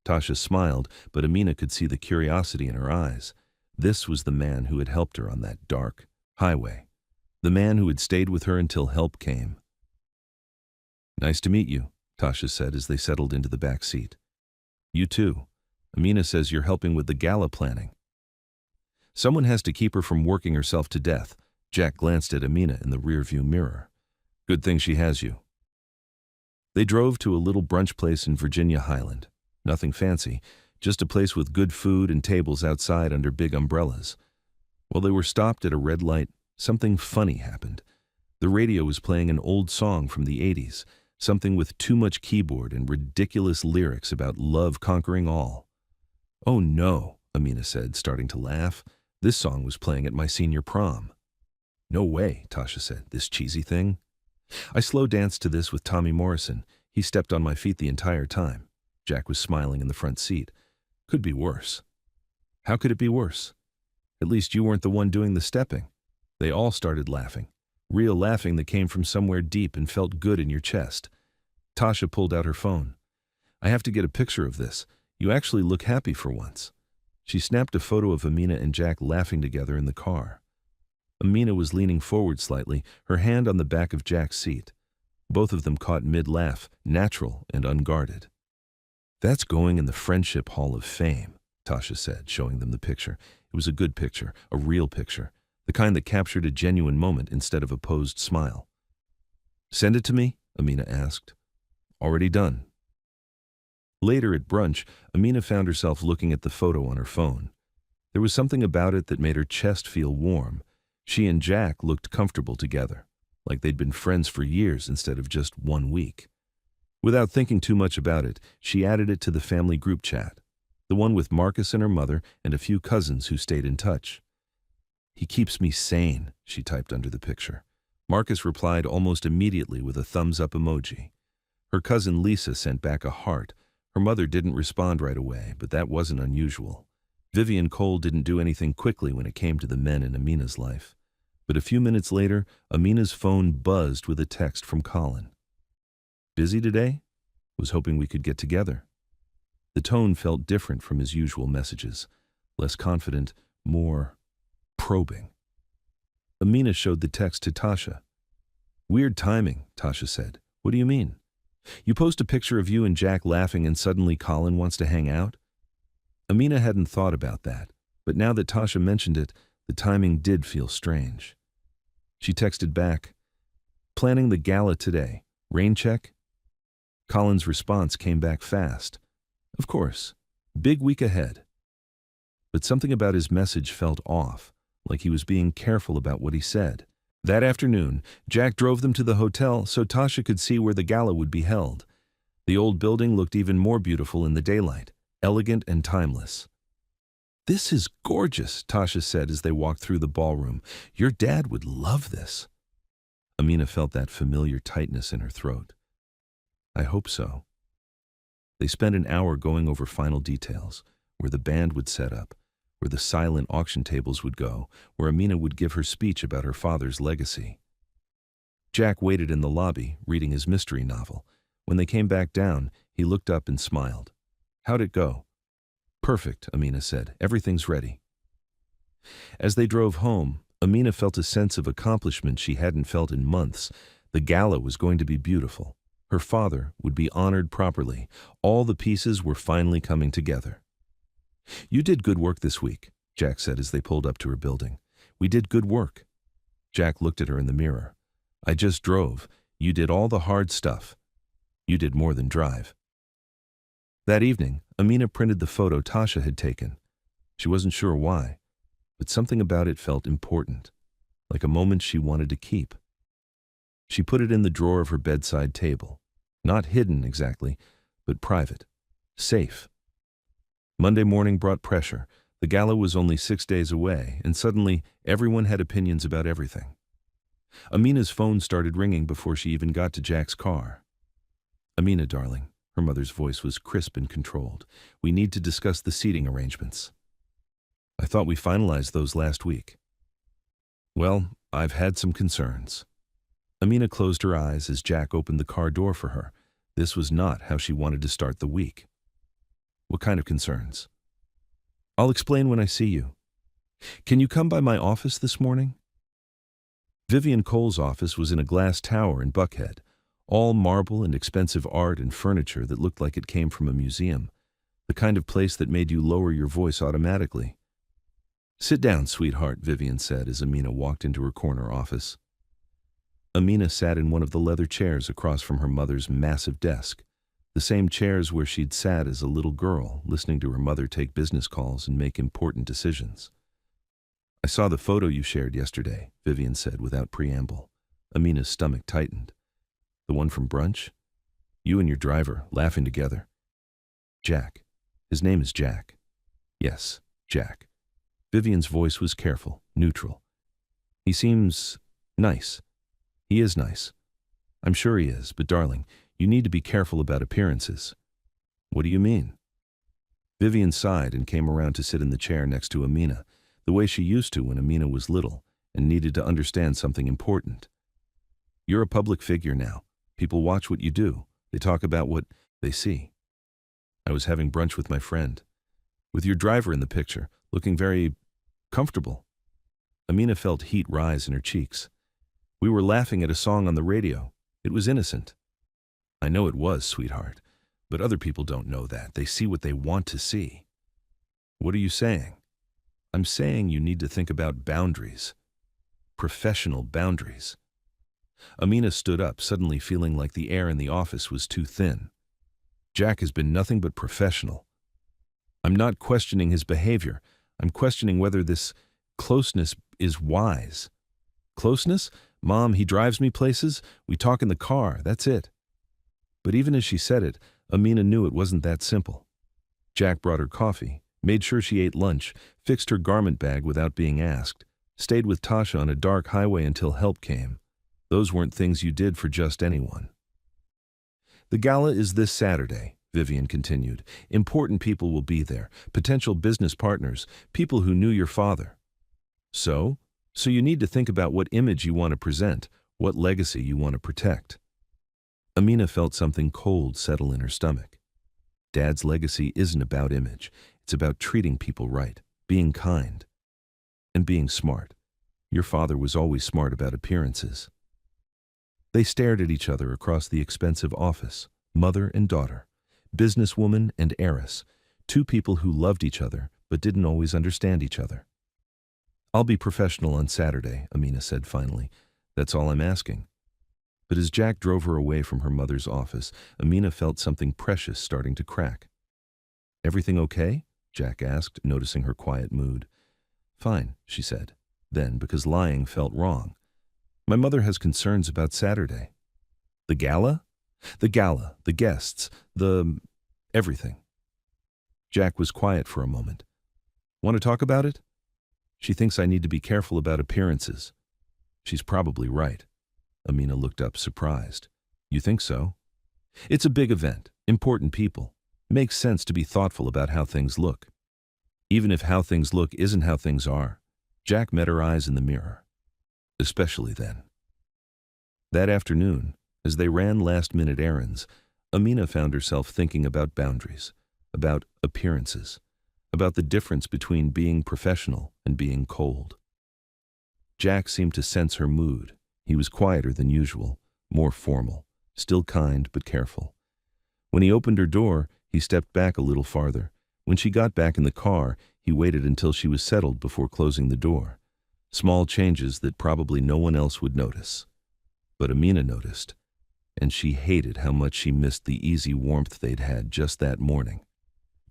Tasha smiled, but Amina could see the curiosity in her eyes. This was the man who had helped her on that dark highway. The man who had stayed with her until help came. "Nice to meet you," Tasha said as they settled into the back seat. "You too. Amina says you're helping with the gala planning." "Someone has to keep her from working herself to death." Jack glanced at Amina in the rearview mirror. "Good thing she has you." They drove to a little brunch place in Virginia Highland. Nothing fancy, just a place with good food and tables outside under big umbrellas. While they were stopped at a red light, something funny happened. The radio was playing an old song from the 80s, something with too much keyboard and ridiculous lyrics about love conquering all. "Oh no," Amina said, starting to laugh. "This song was playing at my senior prom." "No way," Tasha said, "this cheesy thing?" "I slow danced to this with Tommy Morrison. He stepped on my feet the entire time." Jack was smiling in the front seat. "Could be worse." "How could it be worse?" "At least you weren't the one doing the stepping." They all started laughing. Real laughing that came from somewhere deep and felt good in your chest. Tasha pulled out her phone. "I have to get a picture of this. You actually look happy for once." She snapped a photo of Amina and Jack laughing together in the car. Amina was leaning forward slightly, her hand on the back of Jack's seat. Both of them caught mid-laugh, natural and unguarded. "That's going in the Friendship Hall of Fame," Tasha said, showing them the picture. It was a good picture, a real picture, the kind that captured a genuine moment instead of a posed smile. "Send it to me?" Amina asked. "Already done." Later at brunch, Amina found herself looking at the photo on her phone. There was something about it that made her chest feel warm. She and Jack looked comfortable together, like they'd been friends for years instead of just 1 week. Without thinking too much about it, she added it to the family group chat, the one with Marcus and her mother and a few cousins who stayed in touch. "He keeps me sane," she typed under the picture. Marcus replied almost immediately with a thumbs-up emoji. Her cousin Lisa sent back a heart. Her mother didn't respond right away, but that wasn't unusual. Vivian Cole didn't do anything quickly when it came to the men in Amina's life. But a few minutes later, Amina's phone buzzed with a text from Colin. "Busy today? Was hoping we could get together." The tone felt different from his usual messages. Less confident, more probing. Amina showed the text to Tasha. "Weird timing," Tasha said. "What do you mean? You post a picture of you and Jack laughing and suddenly Colin wants to hang out?" Amina hadn't thought about that, but now that Tasha mentioned it, the timing did feel strange. She texted back, "Planning the gala today. Rain check?" Colin's response came back fast. "Of course. Big week ahead." But something about his message felt off, like he was being careful about what he said. That afternoon, Jack drove them to the hotel so Tasha could see where the gala would be held. The old building looked even more beautiful in the daylight, elegant and timeless. "This is gorgeous," Tasha said as they walked through the ballroom. "Your dad would love this." Amina felt that familiar tightness in her throat. "I hope so." They spent an hour going over final details, where the band would set up, where the silent auction tables would go, where Amina would give her speech about her father's legacy. Jack waited in the lobby, reading his mystery novel. When they came back down, he looked up and smiled. "How'd it go?" "Perfect," Amina said. "Everything's ready." As they drove home, Amina felt a sense of accomplishment she hadn't felt in months. The gala was going to be beautiful. Her father would be honored properly. All the pieces were finally coming together. "You did good work this week," Jack said as they pulled up to her building. "We did good work." Jack looked at her in the mirror. "I just drove. You did all the hard stuff. You did more than drive." That evening, Amina printed the photo Tasha had taken. She wasn't sure why, but something about it felt important, like a moment she wanted to keep. She put it in the drawer of her bedside table. Not hidden exactly, but private, safe. Monday morning brought pressure. The gala was only 6 days away, and suddenly everyone had opinions about everything. Amina's phone started ringing before she even got to Jack's car. "Amina, darling," her mother's voice was crisp and controlled. "We need to discuss the seating arrangements." "I thought we finalized those last week." "Well, I've had some concerns." Amina closed her eyes as Jack opened the car door for her. This was not how she wanted to start the week. "What kind of concerns?" "I'll explain when I see you." "Can you come by my office this morning?" Vivian Cole's office was in a glass tower in Buckhead, all marble and expensive art and furniture that looked like it came from a museum, the kind of place that made you lower your voice automatically. "Sit down, sweetheart," Vivian said as Amina walked into her corner office. Amina sat in one of the leather chairs across from her mother's massive desk, the same chairs where she'd sat as a little girl, listening to her mother take business calls and make important decisions. "I saw the photo you shared yesterday," Vivian said without preamble. Amina's stomach tightened. "The one from brunch? You and your driver, laughing together." "Jack. His name is Jack." "Yes, Jack." Vivian's voice was careful, neutral. "He seems nice." "He is nice. I'm sure he is, but darling, you need to be careful about appearances." "What do you mean?" Vivian sighed and came around to sit in the chair next to Amina, the way she used to when Amina was little and needed to understand something important. "You're a public figure now. People watch what you do. They talk about what they see. I was having brunch with my friend, with your driver in the picture, looking very comfortable." Amina felt heat rise in her cheeks. "We were laughing at a song on the radio. It was innocent." "I know it was, sweetheart, but other people don't know that. They see what they want to see." "What are you saying?" "I'm saying you need to think about boundaries. Professional boundaries." Amina stood up, suddenly feeling like the air in the office was too thin. "Jack has been nothing but professional. I'm not questioning his behavior. I'm questioning whether this closeness is wise." "Closeness? Mom, he drives me places. We talk in the car. That's it." But even as she said it, Amina knew it wasn't that simple. Jack brought her coffee, made sure she ate lunch, fixed her garment bag without being asked, stayed with Tasha on a dark highway until help came. Those weren't things you did for just anyone. "The gala is this Saturday," Vivian continued. "Important people will be there, potential business partners, people who knew your father. So you need to think about what image you want to present, what legacy you want to protect." Amina felt something cold settle in her stomach. Dad's legacy isn't about image. It's about treating people right, being kind, and being smart. Your father was always smart about appearances. They stared at each other across the expensive office, mother and daughter, businesswoman and heiress, two people who loved each other but didn't always understand each other. "I'll be professional on Saturday," Amina said finally. "That's all I'm asking." But as Jack drove her away from her mother's office, Amina felt something precious starting to crack. "Everything okay?" Jack asked, noticing her quiet mood. "Fine," she said. Then, because lying felt wrong, My mother has concerns about Saturday. The gala? The gala, the guests, everything. Jack was quiet for a moment. Want to talk about it? She thinks I need to be careful about appearances. She's probably right. Amina looked up, surprised. You think so? It's a big event, important people. Makes sense to be thoughtful about how things look. Even if how things look isn't how things are. Jack met her eyes in the mirror. Especially then. That afternoon, as they ran last-minute errands, Amina found herself thinking about boundaries, about appearances, about the difference between being professional and being cold. Jack seemed to sense her mood. He was quieter than usual, more formal, still kind but careful. When he opened her door, he stepped back a little farther. When she got back in the car, he waited until she was settled before closing the door. Small changes that probably no one else would notice. But Amina noticed, and she hated how much she missed the easy warmth they'd had just that morning.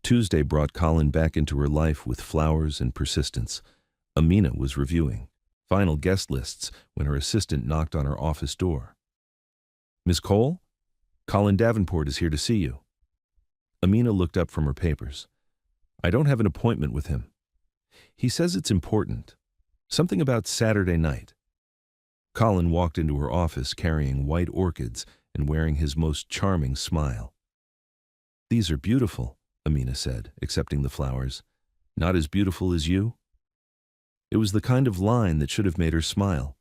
Tuesday brought Colin back into her life with flowers and persistence. Amina was reviewing final guest lists when her assistant knocked on her office door. Miss Cole? Colin Davenport is here to see you. Amina looked up from her papers. I don't have an appointment with him. He says it's important. Something about Saturday night. Colin walked into her office carrying white orchids and wearing his most charming smile. These are beautiful, Amina said, accepting the flowers. Not as beautiful as you? It was the kind of line that should have made her smile.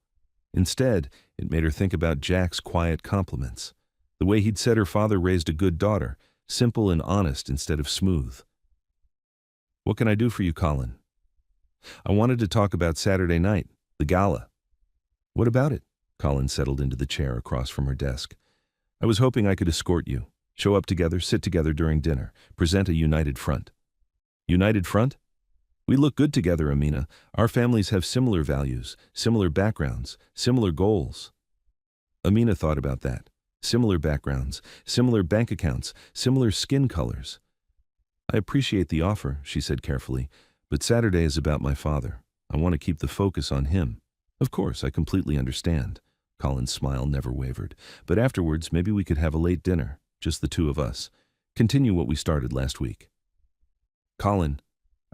Instead, it made her think about Jack's quiet compliments, the way he'd said her father raised a good daughter, simple and honest instead of smooth. What can I do for you, Colin? I wanted to talk about Saturday night, the gala. What about it? Colin settled into the chair across from her desk. I was hoping I could escort you, show up together, sit together during dinner, present a united front. United front? We look good together, Amina. Our families have similar values, similar backgrounds, similar goals. Amina thought about that. Similar backgrounds, similar bank accounts, similar skin colors. I appreciate the offer, she said carefully, but Saturday is about my father. I want to keep the focus on him. Of course, I completely understand. Colin's smile never wavered. But afterwards, maybe we could have a late dinner, just the two of us. Continue what we started last week. Colin,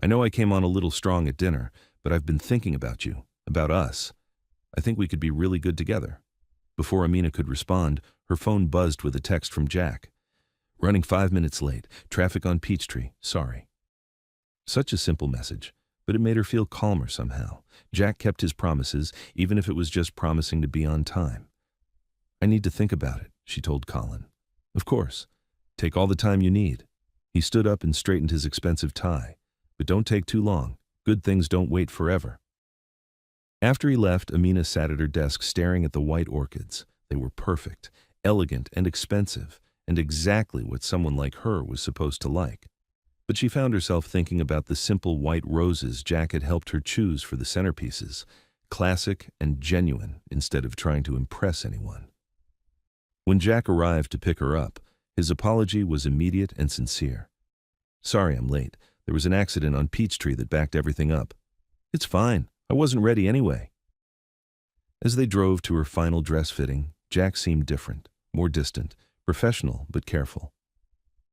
I know I came on a little strong at dinner, but I've been thinking about you, about us. I think we could be really good together. Before Amina could respond, her phone buzzed with a text from Jack. Running 5 minutes late, traffic on Peachtree, sorry. Such a simple message, but it made her feel calmer somehow. Jack kept his promises, even if it was just promising to be on time. I need to think about it, she told Colin. Of course. Take all the time you need. He stood up and straightened his expensive tie. But don't take too long. Good things don't wait forever. After he left, Amina sat at her desk staring at the white orchids. They were perfect, elegant, and expensive, and exactly what someone like her was supposed to like. But she found herself thinking about the simple white roses Jack had helped her choose for the centerpieces, classic and genuine instead of trying to impress anyone. When Jack arrived to pick her up, his apology was immediate and sincere. Sorry I'm late. There was an accident on Peachtree that backed everything up. It's fine. I wasn't ready anyway. As they drove to her final dress fitting, Jack seemed different, more distant, professional but careful.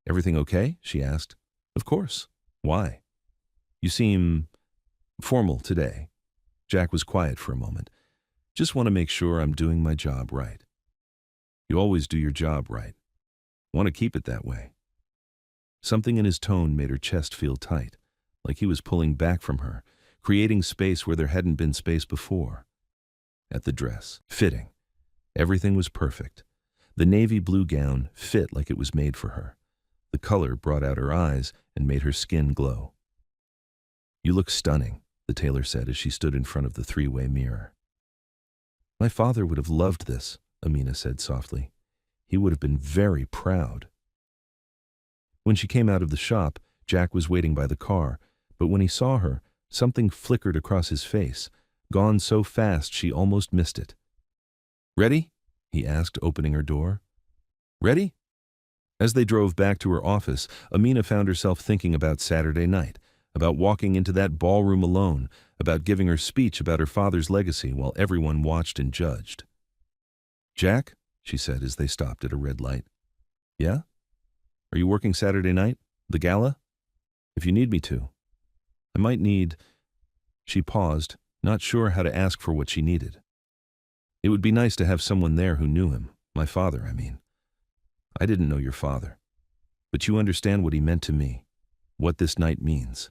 Everything okay? She asked. Of course. Why? You seem formal today. Jack was quiet for a moment. Just want to make sure I'm doing my job right. You always do your job right. Want to keep it that way. Something in his tone made her chest feel tight, like he was pulling back from her, creating space where there hadn't been space before. At the dress, fitting. Everything was perfect. The navy blue gown fit like it was made for her. The color brought out her eyes and made her skin glow. You look stunning, the tailor said as she stood in front of the three-way mirror. My father would have loved this, Amina said softly. He would have been very proud. When she came out of the shop, Jack was waiting by the car, but when he saw her, something flickered across his face, gone so fast she almost missed it. Ready? He asked, opening her door. Ready? As they drove back to her office, Amina found herself thinking about Saturday night, about walking into that ballroom alone, about giving her speech about her father's legacy while everyone watched and judged. "Jack," she said as they stopped at a red light. "Yeah? Are you working Saturday night? The gala? If you need me to. I might need—" She paused, not sure how to ask for what she needed. "It would be nice to have someone there who knew him. My father, I mean. I didn't know your father. But you understand what he meant to me. What this night means."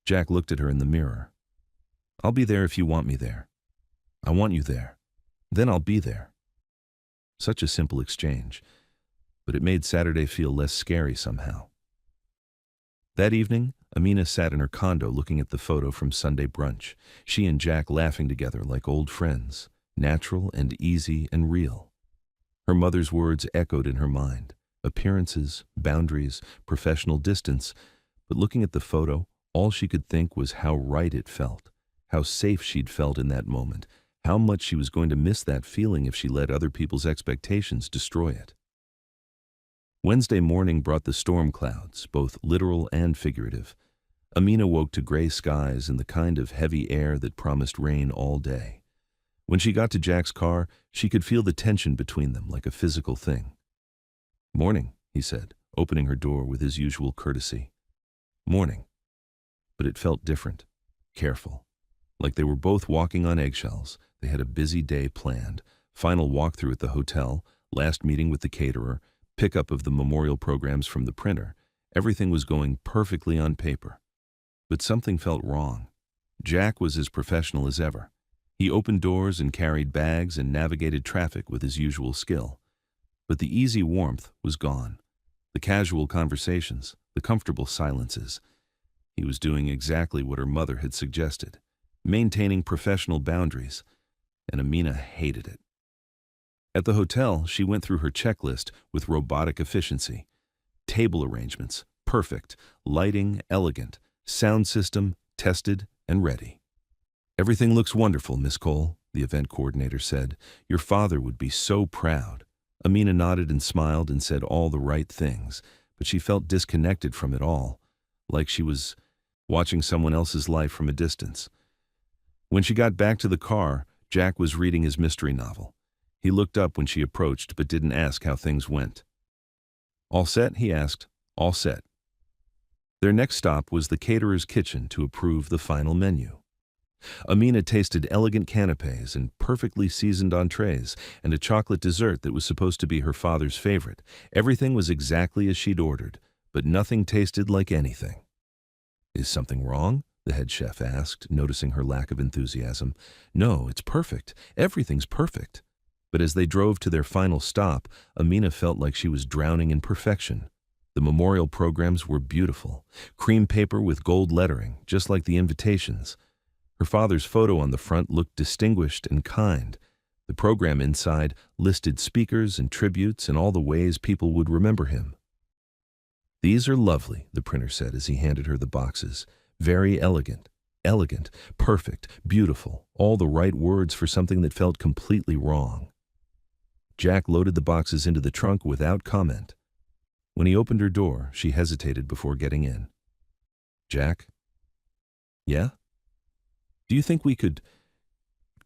Jack looked at her in the mirror. "I'll be there if you want me there. I want you there. Then I'll be there." Such a simple exchange, but it made Saturday feel less scary somehow. That evening, Amina sat in her condo looking at the photo from Sunday brunch, she and Jack laughing together like old friends, natural and easy and real. Her mother's words echoed in her mind, appearances, boundaries, professional distance, but looking at the photo, all she could think was how right it felt, how safe she'd felt in that moment, how much she was going to miss that feeling if she let other people's expectations destroy it. Wednesday morning brought the storm clouds, both literal and figurative. Amina woke to gray skies and the kind of heavy air that promised rain all day. When she got to Jack's car, she could feel the tension between them like a physical thing. "Morning," he said, opening her door with his usual courtesy. "Morning." But it felt different, careful, like they were both walking on eggshells. They had a busy day planned, final walkthrough at the hotel, last meeting with the caterer, pickup of the memorial programs from the printer. Everything was going perfectly on paper. But something felt wrong. Jack was as professional as ever. He opened doors and carried bags and navigated traffic with his usual skill. But the easy warmth was gone. The casual conversations, the comfortable silences. He was doing exactly what her mother had suggested, maintaining professional boundaries, and Amina hated it. At the hotel, she went through her checklist with robotic efficiency. Table arrangements, perfect. Lighting, elegant. Sound system, tested and ready. "Everything looks wonderful, Miss Cole," the event coordinator said. "Your father would be so proud." Amina nodded and smiled and said all the right things, but she felt disconnected from it all, like she was watching someone else's life from a distance. When she got back to the car, Jack was reading his mystery novel. He looked up when she approached, but didn't ask how things went. "All set?" he asked. "All set." Their next stop was the caterer's kitchen to approve the final menu. Amina tasted elegant canapés and perfectly seasoned entrees and a chocolate dessert that was supposed to be her father's favorite. Everything was exactly as she'd ordered, but nothing tasted like anything. "Is something wrong?" the head chef asked, noticing her lack of enthusiasm. "No, it's perfect. Everything's perfect." But as they drove to their final stop, Amina felt like she was drowning in perfection. The memorial programs were beautiful, cream paper with gold lettering, just like the invitations. Her father's photo on the front looked distinguished and kind. The program inside listed speakers and tributes and all the ways people would remember him. "These are lovely," the printer said as he handed her the boxes. "Very elegant. Elegant, perfect, beautiful, all the right words for something that felt completely wrong." Jack loaded the boxes into the trunk without comment. When he opened her door, she hesitated before getting in. "Jack?" "Yeah? Do you think we could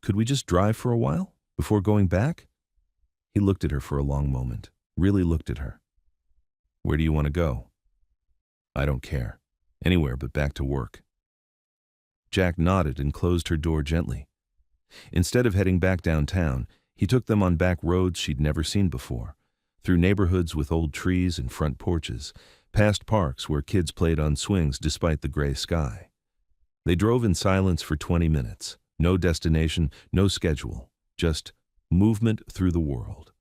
we just drive for a while, before going back?" He looked at her for a long moment, really looked at her. "Where do you want to go?" "I don't care. Anywhere but back to work." Jack nodded and closed her door gently. Instead of heading back downtown, he took them on back roads she'd never seen before, through neighborhoods with old trees and front porches, past parks where kids played on swings despite the gray sky. They drove in silence for 20 minutes. No destination, no schedule, just movement through the world.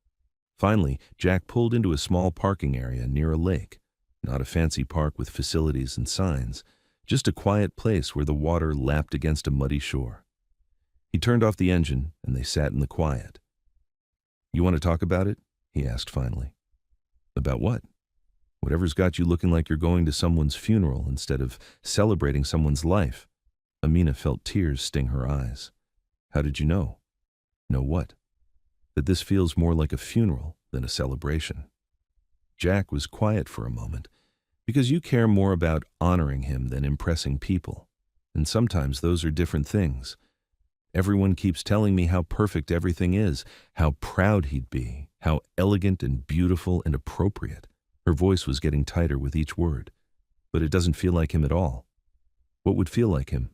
Finally, Jack pulled into a small parking area near a lake. Not a fancy park with facilities and signs, just a quiet place where the water lapped against a muddy shore. He turned off the engine, and they sat in the quiet. "You want to talk about it?" he asked finally. "About what?" "Whatever's got you looking like you're going to someone's funeral instead of celebrating someone's life." Amina felt tears sting her eyes. "How did you know?" "Know what?" "That this feels more like a funeral than a celebration." Jack was quiet for a moment. Because you care more about honoring him than impressing people. And sometimes those are different things. Everyone keeps telling me how perfect everything is, how proud he'd be, how elegant and beautiful and appropriate. Her voice was getting tighter with each word. But it doesn't feel like him at all. What would feel like him?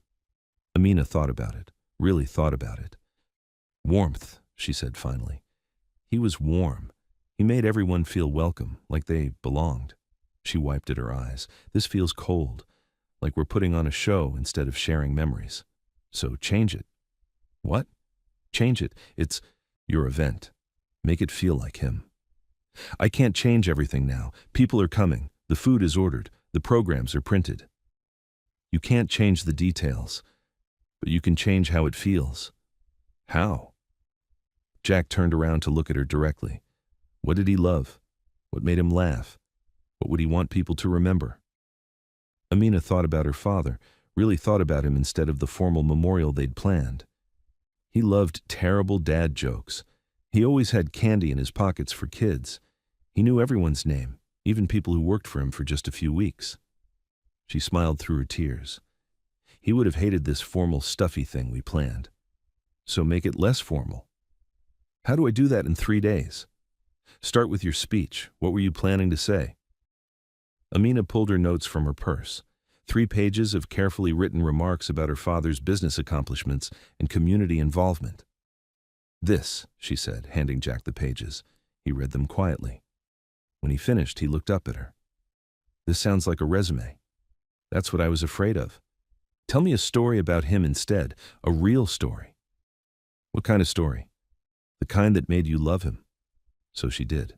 Amina thought about it, really thought about it. Warmth, she said finally. He was warm. He made everyone feel welcome, like they belonged. She wiped at her eyes. This feels cold, like we're putting on a show instead of sharing memories. So change it. What? Change it. It's your event. Make it feel like him. I can't change everything now. People are coming. The food is ordered. The programs are printed. You can't change the details, but you can change how it feels. How? Jack turned around to look at her directly. What did he love? What made him laugh? What would he want people to remember? Amina thought about her father, really thought about him instead of the formal memorial they'd planned. He loved terrible dad jokes. He always had candy in his pockets for kids. He knew everyone's name, even people who worked for him for just a few weeks. She smiled through her tears. He would have hated this formal, stuffy thing we planned. So make it less formal. How do I do that in 3 days? Start with your speech. What were you planning to say? Amina pulled her notes from her purse. 3 pages of carefully written remarks about her father's business accomplishments and community involvement. This, she said, handing Jack the pages. He read them quietly. When he finished, he looked up at her. This sounds like a resume. That's what I was afraid of. Tell me a story about him instead, a real story. What kind of story? The kind that made you love him. So she did.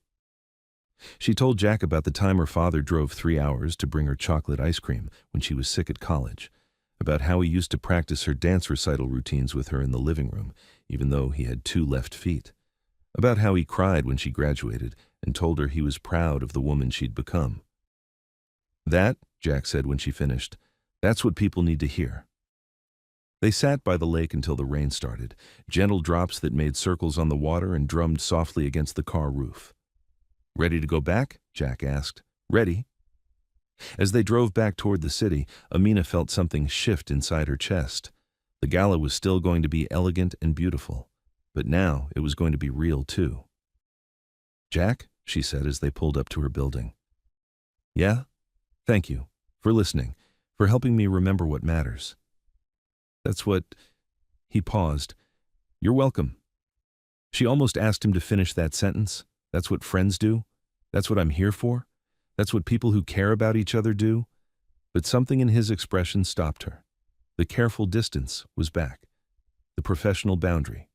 She told Jack about the time her father drove 3 hours to bring her chocolate ice cream when she was sick at college, about how he used to practice her dance recital routines with her in the living room, even though he had 2 left feet, about how he cried when she graduated and told her he was proud of the woman she'd become. That, Jack said when she finished, that's what people need to hear. They sat by the lake until the rain started, gentle drops that made circles on the water and drummed softly against the car roof. Ready to go back? Jack asked. Ready. As they drove back toward the city, Amina felt something shift inside her chest. The gala was still going to be elegant and beautiful, but now it was going to be real too. Jack, she said as they pulled up to her building. Yeah? Thank you for listening, for helping me remember what matters. That's what... He paused. You're welcome. She almost asked him to finish that sentence. That's what friends do. That's what I'm here for. That's what people who care about each other do. But something in his expression stopped her. The careful distance was back. The professional boundary.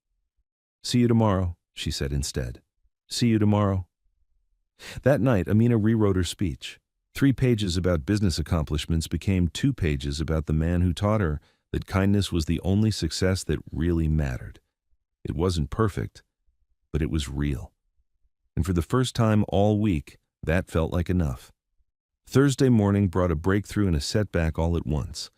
See you tomorrow, she said instead. See you tomorrow. That night, Amina rewrote her speech. 3 pages about business accomplishments became 2 pages about the man who taught her that kindness was the only success that really mattered. It wasn't perfect, but it was real. And for the first time all week, that felt like enough. Thursday morning brought a breakthrough and a setback all at once.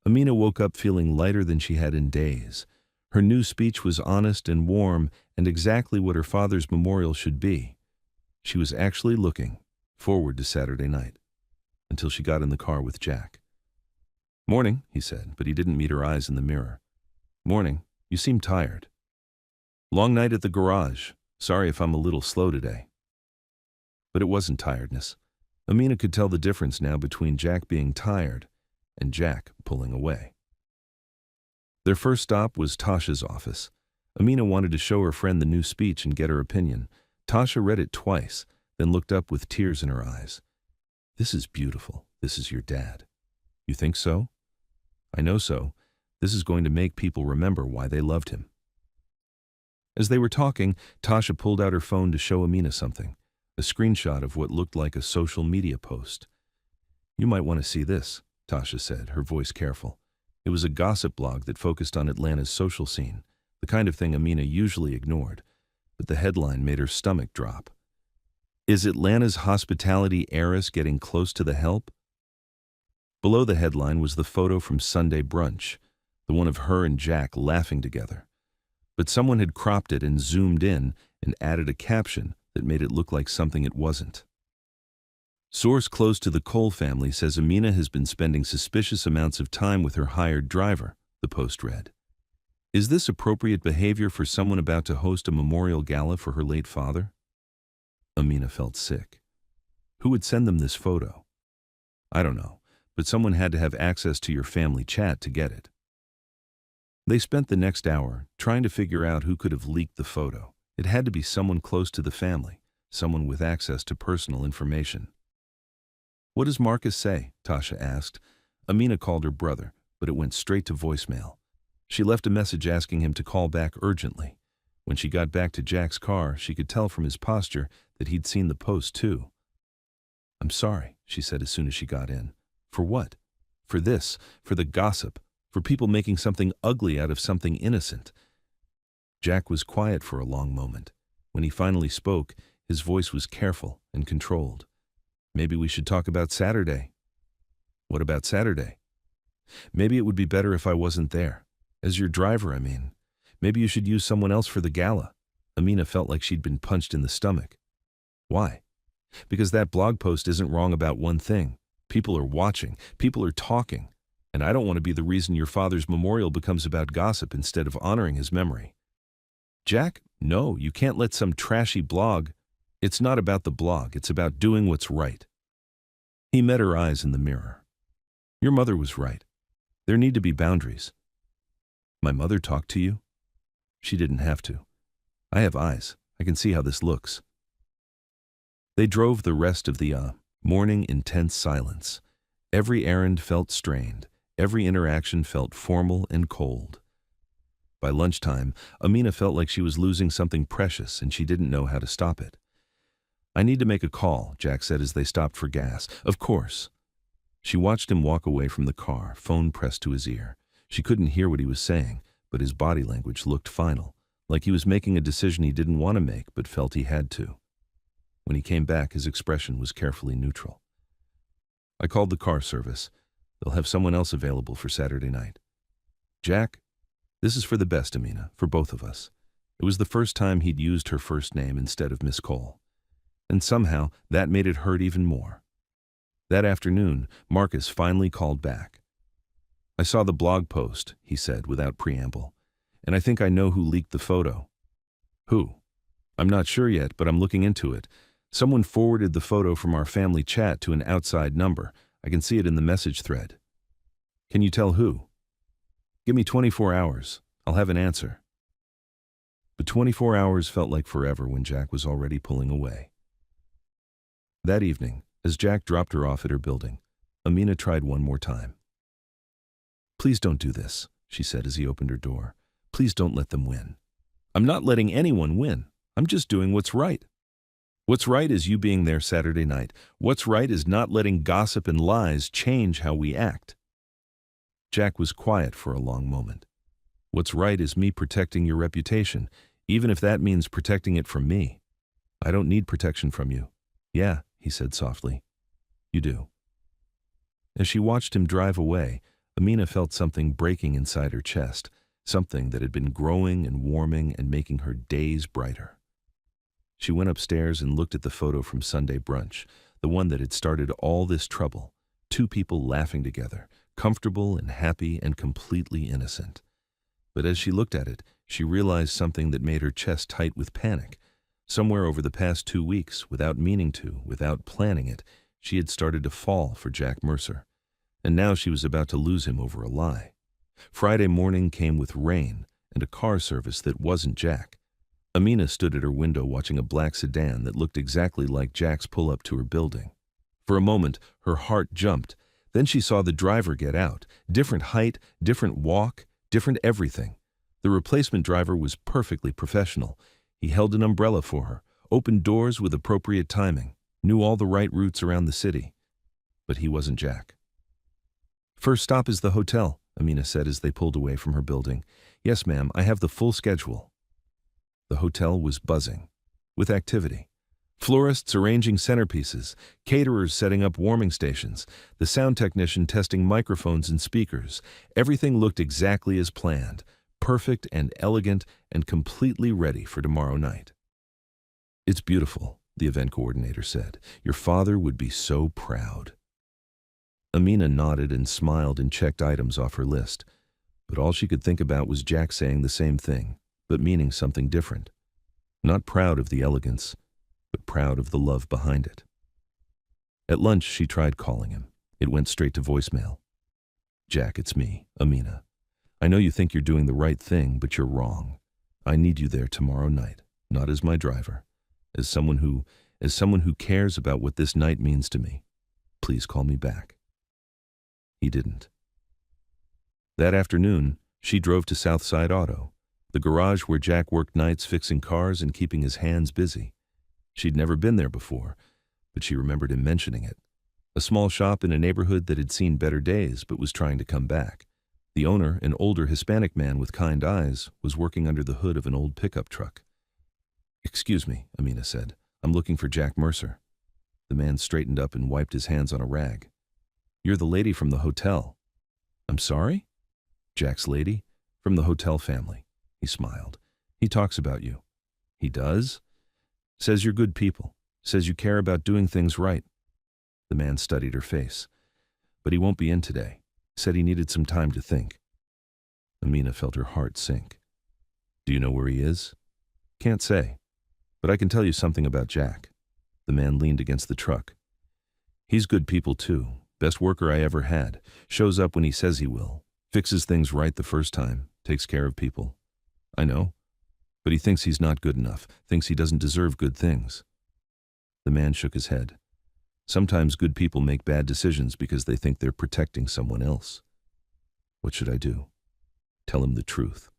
Amina woke up feeling lighter than she had in days. Her new speech was honest and warm and exactly what her father's memorial should be. She was actually looking forward to Saturday night, until she got in the car with Jack. Morning, he said, but he didn't meet her eyes in the mirror. Morning, you seem tired. Long night at the garage. Sorry if I'm a little slow today. But it wasn't tiredness. Amina could tell the difference now between Jack being tired and Jack pulling away. Their first stop was Tasha's office. Amina wanted to show her friend the new speech and get her opinion. Tasha read it twice, then looked up with tears in her eyes. This is beautiful. This is your dad. You think so? I know so. This is going to make people remember why they loved him. As they were talking, Tasha pulled out her phone to show Amina something, a screenshot of what looked like a social media post. You might want to see this, Tasha said, her voice careful. It was a gossip blog that focused on Atlanta's social scene, the kind of thing Amina usually ignored, but the headline made her stomach drop. Is Atlanta's hospitality heiress getting close to the help? Below the headline was the photo from Sunday brunch, the one of her and Jack laughing together. But someone had cropped it and zoomed in and added a caption that made it look like something it wasn't. Source close to the Cole family says Amina has been spending suspicious amounts of time with her hired driver, the post read. Is this appropriate behavior for someone about to host a memorial gala for her late father? Amina felt sick. Who would send them this photo? I don't know, but someone had to have access to your family chat to get it. They spent the next hour trying to figure out who could have leaked the photo. It had to be someone close to the family, someone with access to personal information. What does Marcus say? Tasha asked. Amina called her brother, but it went straight to voicemail. She left a message asking him to call back urgently. When she got back to Jack's car, she could tell from his posture that he'd seen the post too. I'm sorry, she said as soon as she got in. For what? For this, for the gossip, for people making something ugly out of something innocent. Jack was quiet for a long moment. When he finally spoke, his voice was careful and controlled. Maybe we should talk about Saturday. What about Saturday? Maybe it would be better if I wasn't there. As your driver, I mean. Maybe you should use someone else for the gala. Amina felt like she'd been punched in the stomach. Why? Because that blog post isn't wrong about one thing. People are watching. People are talking. And I don't want to be the reason your father's memorial becomes about gossip instead of honoring his memory. Jack, no, you can't let some trashy blog. It's not about the blog. It's about doing what's right. He met her eyes in the mirror. Your mother was right. There need to be boundaries. My mother talked to you? She didn't have to. I have eyes. I can see how this looks. They drove the rest of the morning in tense silence. Every errand felt strained. Every interaction felt formal and cold. By lunchtime, Amina felt like she was losing something precious and she didn't know how to stop it. I need to make a call, Jack said as they stopped for gas. Of course. She watched him walk away from the car, phone pressed to his ear. She couldn't hear what he was saying, but his body language looked final, like he was making a decision he didn't want to make but felt he had to. When he came back, his expression was carefully neutral. I called the car service. They'll have someone else available for Saturday night. Jack, this is for the best, Amina, for both of us. It was the first time he'd used her first name instead of Miss Cole. And somehow, that made it hurt even more. That afternoon, Marcus finally called back. I saw the blog post, he said without preamble, and I think I know who leaked the photo. Who? I'm not sure yet, but I'm looking into it. Someone forwarded the photo from our family chat to an outside number. I can see it in the message thread. Can you tell who? Give me 24 hours. I'll have an answer. But 24 hours felt like forever when Jack was already pulling away. That evening, as Jack dropped her off at her building, Amina tried one more time. Please don't do this, she said as he opened her door. Please don't let them win. I'm not letting anyone win. I'm just doing what's right. What's right is you being there Saturday night. What's right is not letting gossip and lies change how we act. Jack was quiet for a long moment. What's right is me protecting your reputation, even if that means protecting it from me. I don't need protection from you. Yeah, he said softly. You do. As she watched him drive away, Amina felt something breaking inside her chest, something that had been growing and warming and making her days brighter. She went upstairs and looked at the photo from Sunday brunch, the one that had started all this trouble, two people laughing together, comfortable and happy and completely innocent. But as she looked at it, she realized something that made her chest tight with panic. Somewhere over the past 2 weeks, without meaning to, without planning it, she had started to fall for Jack Mercer. And now she was about to lose him over a lie. Friday morning came with rain and a car service that wasn't Jack. Amina stood at her window watching a black sedan that looked exactly like Jack's pull-up to her building. For a moment, her heart jumped. Then she saw the driver get out. Different height, different walk, different everything. The replacement driver was perfectly professional. He held an umbrella for her, opened doors with appropriate timing, knew all the right routes around the city. But he wasn't Jack. First stop is the hotel, Amina said as they pulled away from her building. Yes, ma'am, I have the full schedule. The hotel was buzzing with activity. Florists arranging centerpieces, caterers setting up warming stations, the sound technician testing microphones and speakers. Everything looked exactly as planned, perfect and elegant and completely ready for tomorrow night. It's beautiful, the event coordinator said. Your father would be so proud. Amina nodded and smiled and checked items off her list, but all she could think about was Jack saying the same thing, but meaning something different. Not proud of the elegance, but proud of the love behind it. At lunch, she tried calling him. It went straight to voicemail. Jack, it's me, Amina. I know you think you're doing the right thing, but you're wrong. I need you there tomorrow night, not as my driver, as someone who cares about what this night means to me. Please call me back. He didn't. That afternoon, she drove to Southside Auto, the garage where Jack worked nights fixing cars and keeping his hands busy. She'd never been there before, but she remembered him mentioning it. A small shop in a neighborhood that had seen better days but was trying to come back. The owner, an older Hispanic man with kind eyes, was working under the hood of an old pickup truck. Excuse me, Amina said. I'm looking for Jack Mercer. The man straightened up and wiped his hands on a rag. You're the lady from the hotel. I'm sorry? Jack's lady? From the hotel family. He smiled. He talks about you. He does? Says you're good people. Says you care about doing things right. The man studied her face. But he won't be in today. Said he needed some time to think. Amina felt her heart sink. Do you know where he is? Can't say. But I can tell you something about Jack. The man leaned against the truck. He's good people too. Best worker I ever had. Shows up when he says he will. Fixes things right the first time. Takes care of people. I know. But he thinks he's not good enough. Thinks he doesn't deserve good things. The man shook his head. Sometimes good people make bad decisions because they think they're protecting someone else. What should I do? Tell him the truth,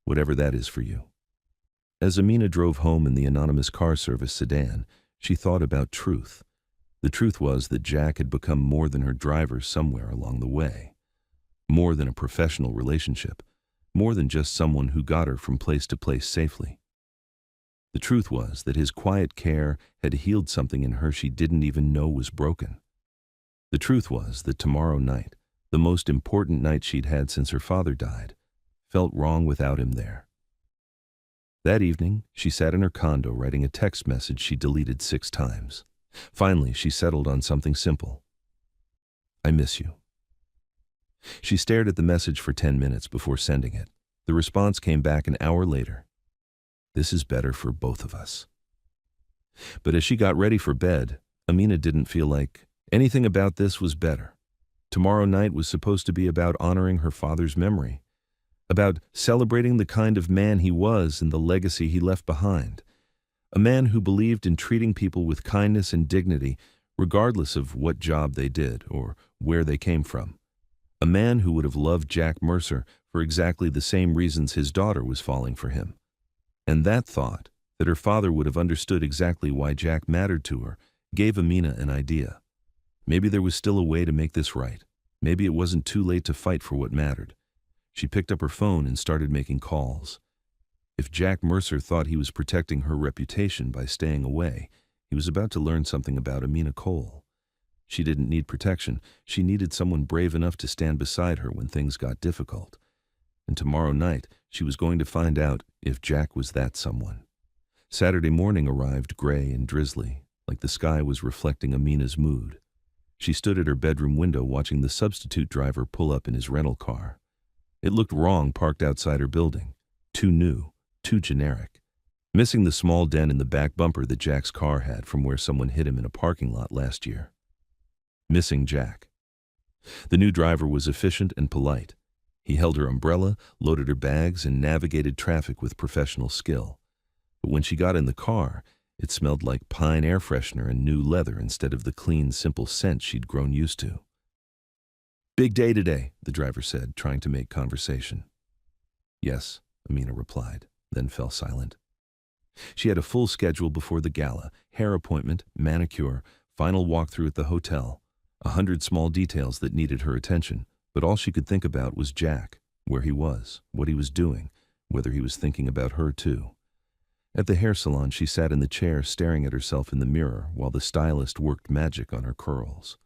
whatever that is for you. As Amina drove home in the anonymous car service sedan, she thought about truth. The truth was that Jack had become more than her driver somewhere along the way. More than a professional relationship. More than just someone who got her from place to place safely. The truth was that his quiet care had healed something in her she didn't even know was broken. The truth was that tomorrow night, the most important night she'd had since her father died, felt wrong without him there. That evening, she sat in her condo writing a text message she deleted 6 times. Finally, she settled on something simple. I miss you. She stared at the message for 10 minutes before sending it. The response came back an hour later. This is better for both of us. But as she got ready for bed, Amina didn't feel like anything about this was better. Tomorrow night was supposed to be about honoring her father's memory, about celebrating the kind of man he was and the legacy he left behind. A man who believed in treating people with kindness and dignity, regardless of what job they did or where they came from. A man who would have loved Jack Mercer for exactly the same reasons his daughter was falling for him. And that thought, that her father would have understood exactly why Jack mattered to her, gave Amina an idea. Maybe there was still a way to make this right. Maybe it wasn't too late to fight for what mattered. She picked up her phone and started making calls. If Jack Mercer thought he was protecting her reputation by staying away, he was about to learn something about Amina Cole. She didn't need protection. She needed someone brave enough to stand beside her when things got difficult. And tomorrow night, she was going to find out if Jack was that someone. Saturday morning arrived gray and drizzly, like the sky was reflecting Amina's mood. She stood at her bedroom window watching the substitute driver pull up in his rental car. It looked wrong parked outside her building. Too new, too generic. Missing the small dent in the back bumper that Jack's car had from where someone hit him in a parking lot last year. Missing Jack. The new driver was efficient and polite. He held her umbrella, loaded her bags, and navigated traffic with professional skill. But when she got in the car, it smelled like pine air freshener and new leather instead of the clean, simple scent she'd grown used to. Big day today, the driver said, trying to make conversation. Yes, Amina replied, then fell silent. She had a full schedule before the gala, hair appointment, manicure, final walkthrough at the hotel, 100 small details that needed her attention. But all she could think about was Jack, where he was, what he was doing, whether he was thinking about her too. At the hair salon, she sat in the chair staring at herself in the mirror while the stylist worked magic on her curls.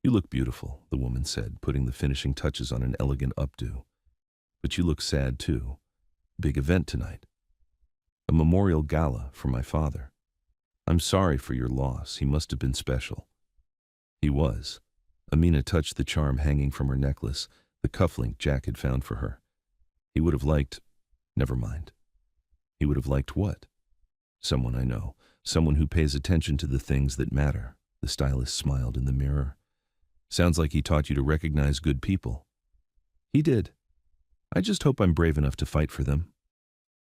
You look beautiful, the woman said, putting the finishing touches on an elegant updo. But you look sad too. Big event tonight. A memorial gala for my father. I'm sorry for your loss. He must have been special. He was. Amina touched the charm hanging from her necklace, the cufflink Jack had found for her. He would have liked... Never mind. He would have liked what? Someone I know. Someone who pays attention to the things that matter. The stylist smiled in the mirror. Sounds like he taught you to recognize good people. He did. I just hope I'm brave enough to fight for them.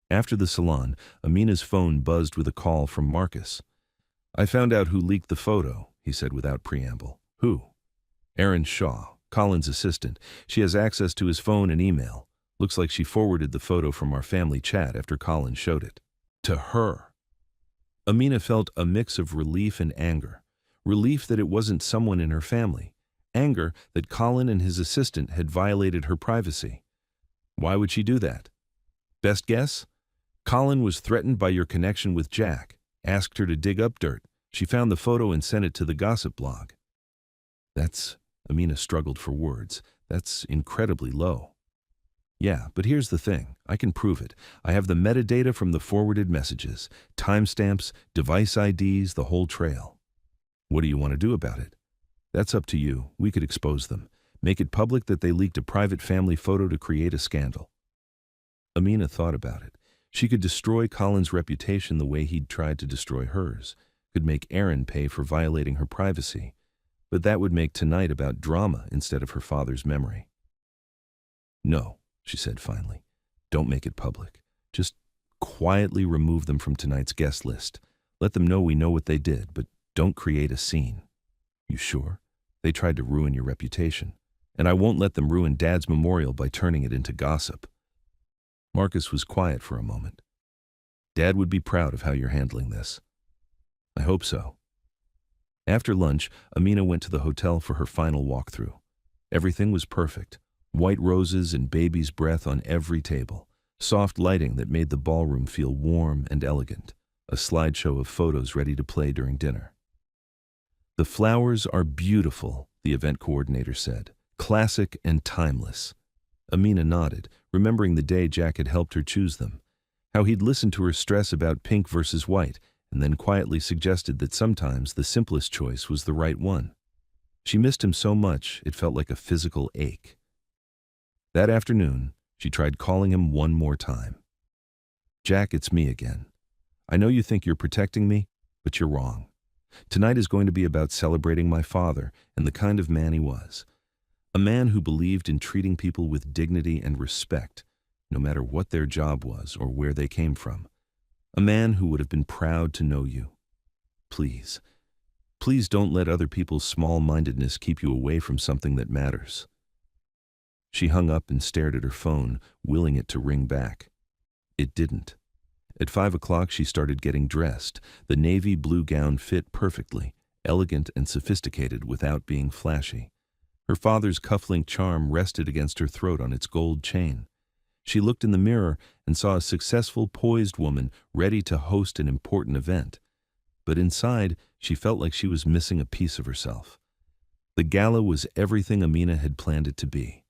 After the salon, Amina's phone buzzed with a call from Marcus. I found out who leaked the photo, he said without preamble. Who? Erin Shaw, Colin's assistant. She has access to his phone and email. Looks like she forwarded the photo from our family chat after Colin showed it. To her. Amina felt a mix of relief and anger. Relief that it wasn't someone in her family. Anger that Colin and his assistant had violated her privacy. Why would she do that? Best guess? Colin was threatened by your connection with Jack, asked her to dig up dirt. She found the photo and sent it to the gossip blog. Amina struggled for words. That's incredibly low. Yeah, but here's the thing. I can prove it. I have the metadata from the forwarded messages, timestamps, device IDs, the whole trail. What do you want to do about it? That's up to you. We could expose them. Make it public that they leaked a private family photo to create a scandal. Amina thought about it. She could destroy Colin's reputation the way he'd tried to destroy hers. Could make Erin pay for violating her privacy. But that would make tonight about drama instead of her father's memory. No, she said finally. Don't make it public. Just quietly remove them from tonight's guest list. Let them know we know what they did, but don't create a scene. You sure? They tried to ruin your reputation. And I won't let them ruin Dad's memorial by turning it into gossip. Marcus was quiet for a moment. Dad would be proud of how you're handling this. I hope so. After lunch, Amina went to the hotel for her final walkthrough. Everything was perfect. White roses and baby's breath on every table. Soft lighting that made the ballroom feel warm and elegant. A slideshow of photos ready to play during dinner. The flowers are beautiful, the event coordinator said. Classic and timeless. Amina nodded, remembering the day Jack had helped her choose them. How he'd listened to her stress about pink versus white, and then quietly suggested that sometimes the simplest choice was the right one. She missed him so much, it felt like a physical ache. That afternoon, she tried calling him one more time. Jack, it's me again. I know you think you're protecting me, but you're wrong. Tonight is going to be about celebrating my father and the kind of man he was. A man who believed in treating people with dignity and respect, no matter what their job was or where they came from. A man who would have been proud to know you. Please, please don't let other people's small-mindedness keep you away from something that matters. She hung up and stared at her phone, willing it to ring back. It didn't. At 5 o'clock, she started getting dressed. The navy blue gown fit perfectly, elegant and sophisticated without being flashy. Her father's cufflink charm rested against her throat on its gold chain. She looked in the mirror and saw a successful, poised woman ready to host an important event. But inside, she felt like she was missing a piece of herself. The gala was everything Amina had planned it to be.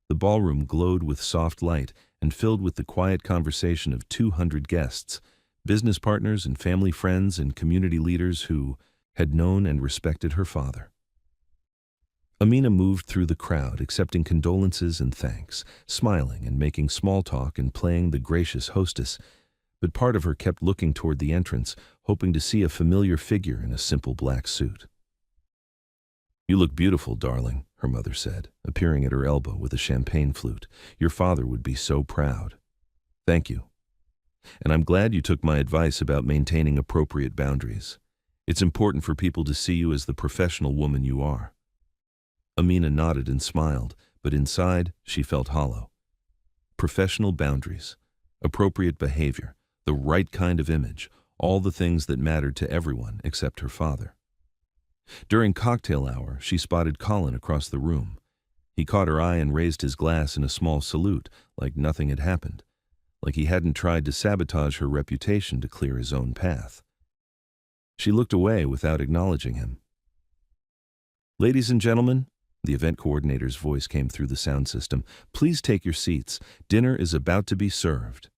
The ballroom glowed with soft light and filled with the quiet conversation of 200 guests, business partners and family friends and community leaders who had known and respected her father. Amina moved through the crowd, accepting condolences and thanks, smiling and making small talk and playing the gracious hostess, but part of her kept looking toward the entrance, hoping to see a familiar figure in a simple black suit. You look beautiful, darling, her mother said, appearing at her elbow with a champagne flute. Your father would be so proud. Thank you. And I'm glad you took my advice about maintaining appropriate boundaries. It's important for people to see you as the professional woman you are. Amina nodded and smiled, but inside she felt hollow. Professional boundaries, appropriate behavior, the right kind of image, all the things that mattered to everyone except her father. During cocktail hour, she spotted Colin across the room. He caught her eye and raised his glass in a small salute, like nothing had happened, like he hadn't tried to sabotage her reputation to clear his own path. She looked away without acknowledging him. Ladies and gentlemen, the event coordinator's voice came through the sound system. Please take your seats. Dinner is about to be served.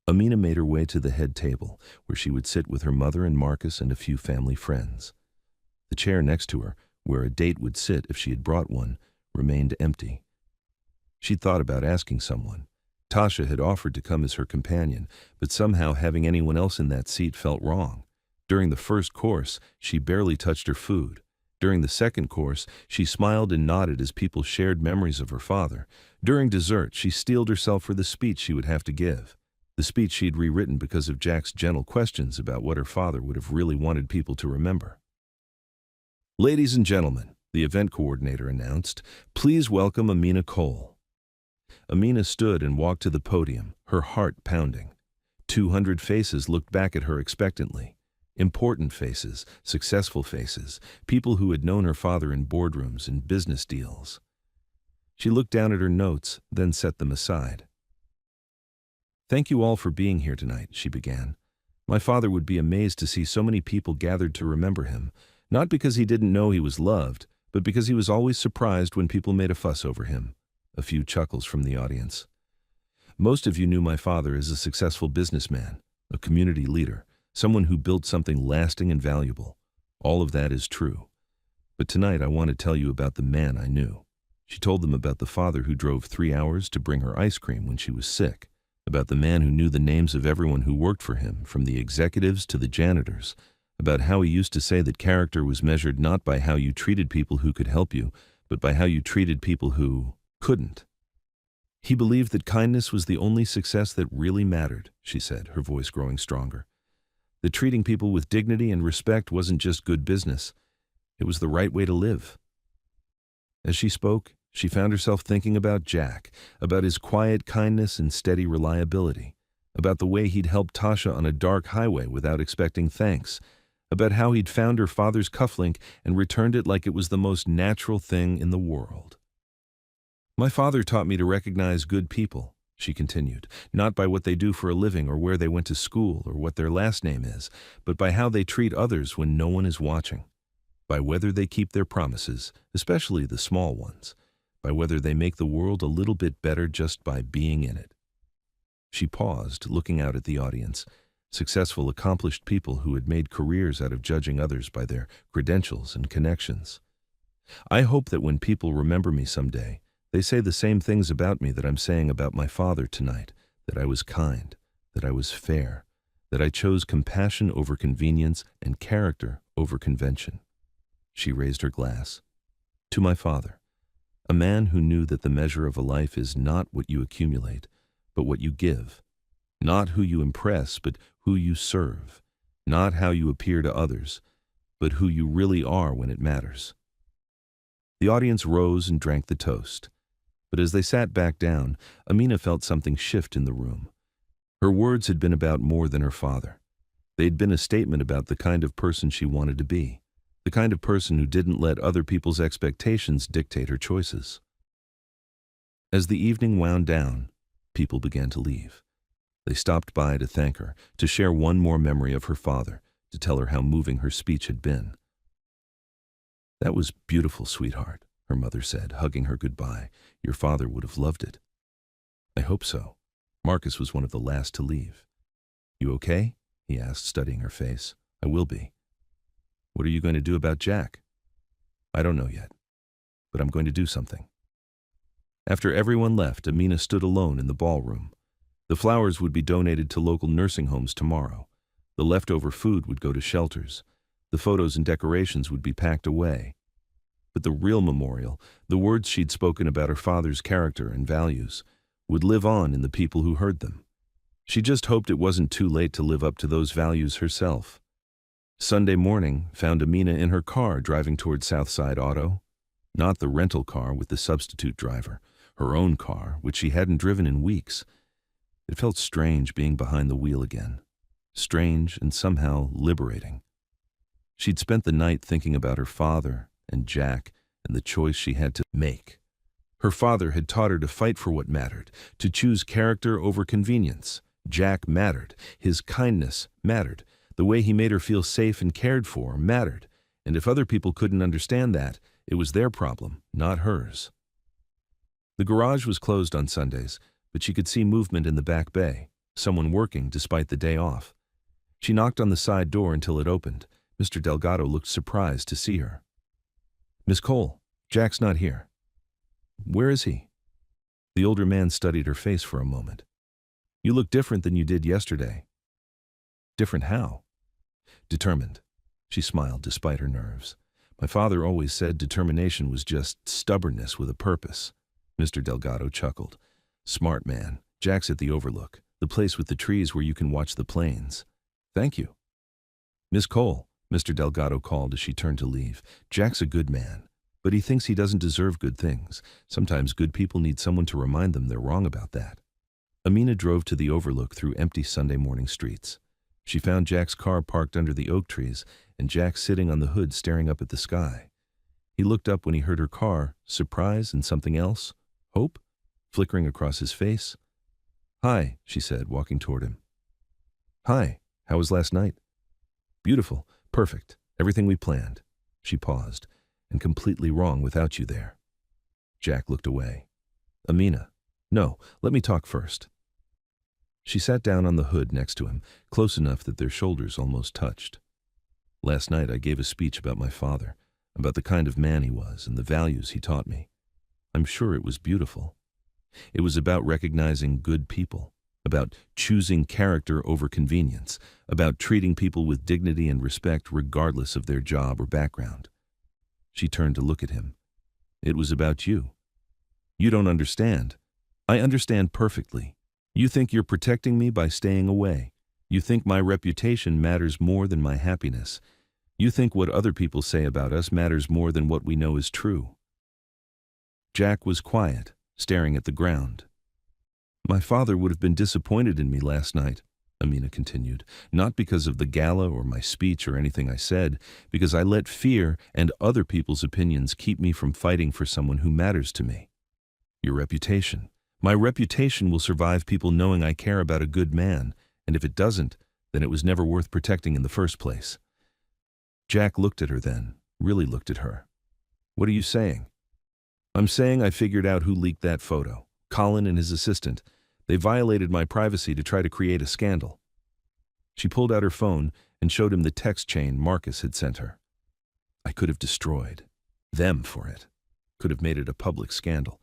Amina made her way to the head table, where she would sit with her mother and Marcus and a few family friends. The chair next to her, where a date would sit if she had brought one, remained empty. She'd thought about asking someone. Tasha had offered to come as her companion, but somehow having anyone else in that seat felt wrong. During the first course, she barely touched her food. During the second course, she smiled and nodded as people shared memories of her father. During dessert, she steeled herself for the speech she would have to give. The speech she'd rewritten because of Jack's gentle questions about what her father would have really wanted people to remember. "Ladies and gentlemen," the event coordinator announced, "please welcome Amina Cole." Amina stood and walked to the podium, her heart pounding. 200 faces looked back at her expectantly. Important faces, successful faces, people who had known her father in boardrooms and business deals. She looked down at her notes, then set them aside. "Thank you all for being here tonight," she began. "My father would be amazed to see so many people gathered to remember him, not because he didn't know he was loved, but because he was always surprised when people made a fuss over him." A few chuckles from the audience. "Most of you knew my father as a successful businessman, a community leader, someone who built something lasting and valuable. All of that is true. But tonight I want to tell you about the man I knew." She told them about the father who drove 3 hours to bring her ice cream when she was sick, about the man who knew the names of everyone who worked for him, from the executives to the janitors, about how he used to say that character was measured not by how you treated people who could help you, but by how you treated people who couldn't. He believed that kindness was the only success that really mattered, she said, her voice growing stronger. That treating people with dignity and respect wasn't just good business, it was the right way to live. As she spoke, she found herself thinking about Jack, about his quiet kindness and steady reliability, about the way he'd helped Tasha on a dark highway without expecting thanks, about how he'd found her father's cufflink and returned it like it was the most natural thing in the world. "My father taught me to recognize good people," she continued, "not by what they do for a living or where they went to school or what their last name is, but by how they treat others when no one is watching, by whether they keep their promises, especially the small ones, by whether they make the world a little bit better just by being in it." She paused, looking out at the audience, successful, accomplished people who had made careers out of judging others by their credentials and connections. "I hope that when people remember me someday, they say the same things about me that I'm saying about my father tonight, that I was kind, that I was fair, that I chose compassion over convenience and character over convention." She raised her glass. "To my father, a man who knew that the measure of a life is not what you accumulate, but what you give. Not who you impress, but who you serve. Not how you appear to others, but who you really are when it matters." The audience rose and drank the toast. But as they sat back down, Amina felt something shift in the room. Her words had been about more than her father. They'd been a statement about the kind of person she wanted to be, the kind of person who didn't let other people's expectations dictate her choices. As the evening wound down, people began to leave. They stopped by to thank her, to share one more memory of her father, to tell her how moving her speech had been. "That was beautiful, sweetheart," her mother said, hugging her goodbye. "Your father would have loved it." "I hope so." Marcus was one of the last to leave. "You okay?" he asked, studying her face. "I will be." "What are you going to do about Jack?" "I don't know yet, but I'm going to do something." After everyone left, Amina stood alone in the ballroom. The flowers would be donated to local nursing homes tomorrow. The leftover food would go to shelters. The photos and decorations would be packed away. But the real memorial, the words she'd spoken about her father's character and values, would live on in the people who heard them. She just hoped it wasn't too late to live up to those values herself. Sunday morning found Amina in her car driving toward Southside Auto. Not the rental car with the substitute driver, her own car, which she hadn't driven in weeks. It felt strange being behind the wheel again. Strange and somehow liberating. She'd spent the night thinking about her father and Jack and the choice she had to make. Her father had taught her to fight for what mattered, to choose character over convenience. Jack mattered. His kindness mattered. The way he made her feel safe and cared for mattered. And if other people couldn't understand that, it was their problem, not hers. The garage was closed on Sundays, but she could see movement in the back bay. someone working despite the day off. She knocked on the side door until it opened. Mr. Delgado looked surprised to see her. "Miss Cole, Jack's not here." "Where is he?" The older man studied her face for a moment. "You look different than you did yesterday." "Different how?" "Determined." She smiled despite her nerves. "My father always said determination was just stubbornness with a purpose." Mr. Delgado chuckled. "Smart man. Jack's at the Overlook, the place with the trees where you can watch the planes." "Thank you." "Miss Cole," Mr. Delgado called as she turned to leave. "Jack's a good man, but he thinks he doesn't deserve good things. Sometimes good people need someone to remind them they're wrong about that." Amina drove to the Overlook through empty Sunday morning streets. She found Jack's car parked under the oak trees and Jack sitting on the hood staring up at the sky. He looked up when he heard her car, surprise and something else, hope, flickering across his face. "Hi," she said, walking toward him. "Hi, how was last night?" "Beautiful, perfect, everything we planned." She paused. "And completely wrong without you there." Jack looked away. "Amina, no, let me talk first." She sat down on the hood next to him, close enough that their shoulders almost touched. "Last night I gave a speech about my father, about the kind of man he was and the values he taught me. I'm sure it was beautiful. It was about recognizing good people, about choosing character over convenience, about treating people with dignity and respect regardless of their job or background." She turned to look at him. "It was about you. You don't understand. I understand perfectly. You think you're protecting me by staying away. You think my reputation matters more than my happiness. You think what other people say about us matters more than what we know is true." Jack was quiet, staring at the ground. "My father would have been disappointed in me last night," Amina continued, "not because of the gala or my speech or anything I said, because I let fear and other people's opinions keep me from fighting for someone who matters to me. Your reputation. My reputation will survive people knowing I care about a good man, and if it doesn't, then it was never worth protecting in the first place." Jack looked at her then, really looked at her. "What are you saying?" "I'm saying I figured out who leaked that photo. Colin and his assistant. They violated my privacy to try to create a scandal." She pulled out her phone and showed him the text chain Marcus had sent her. "I could have destroyed them for it. Could have made it a public scandal.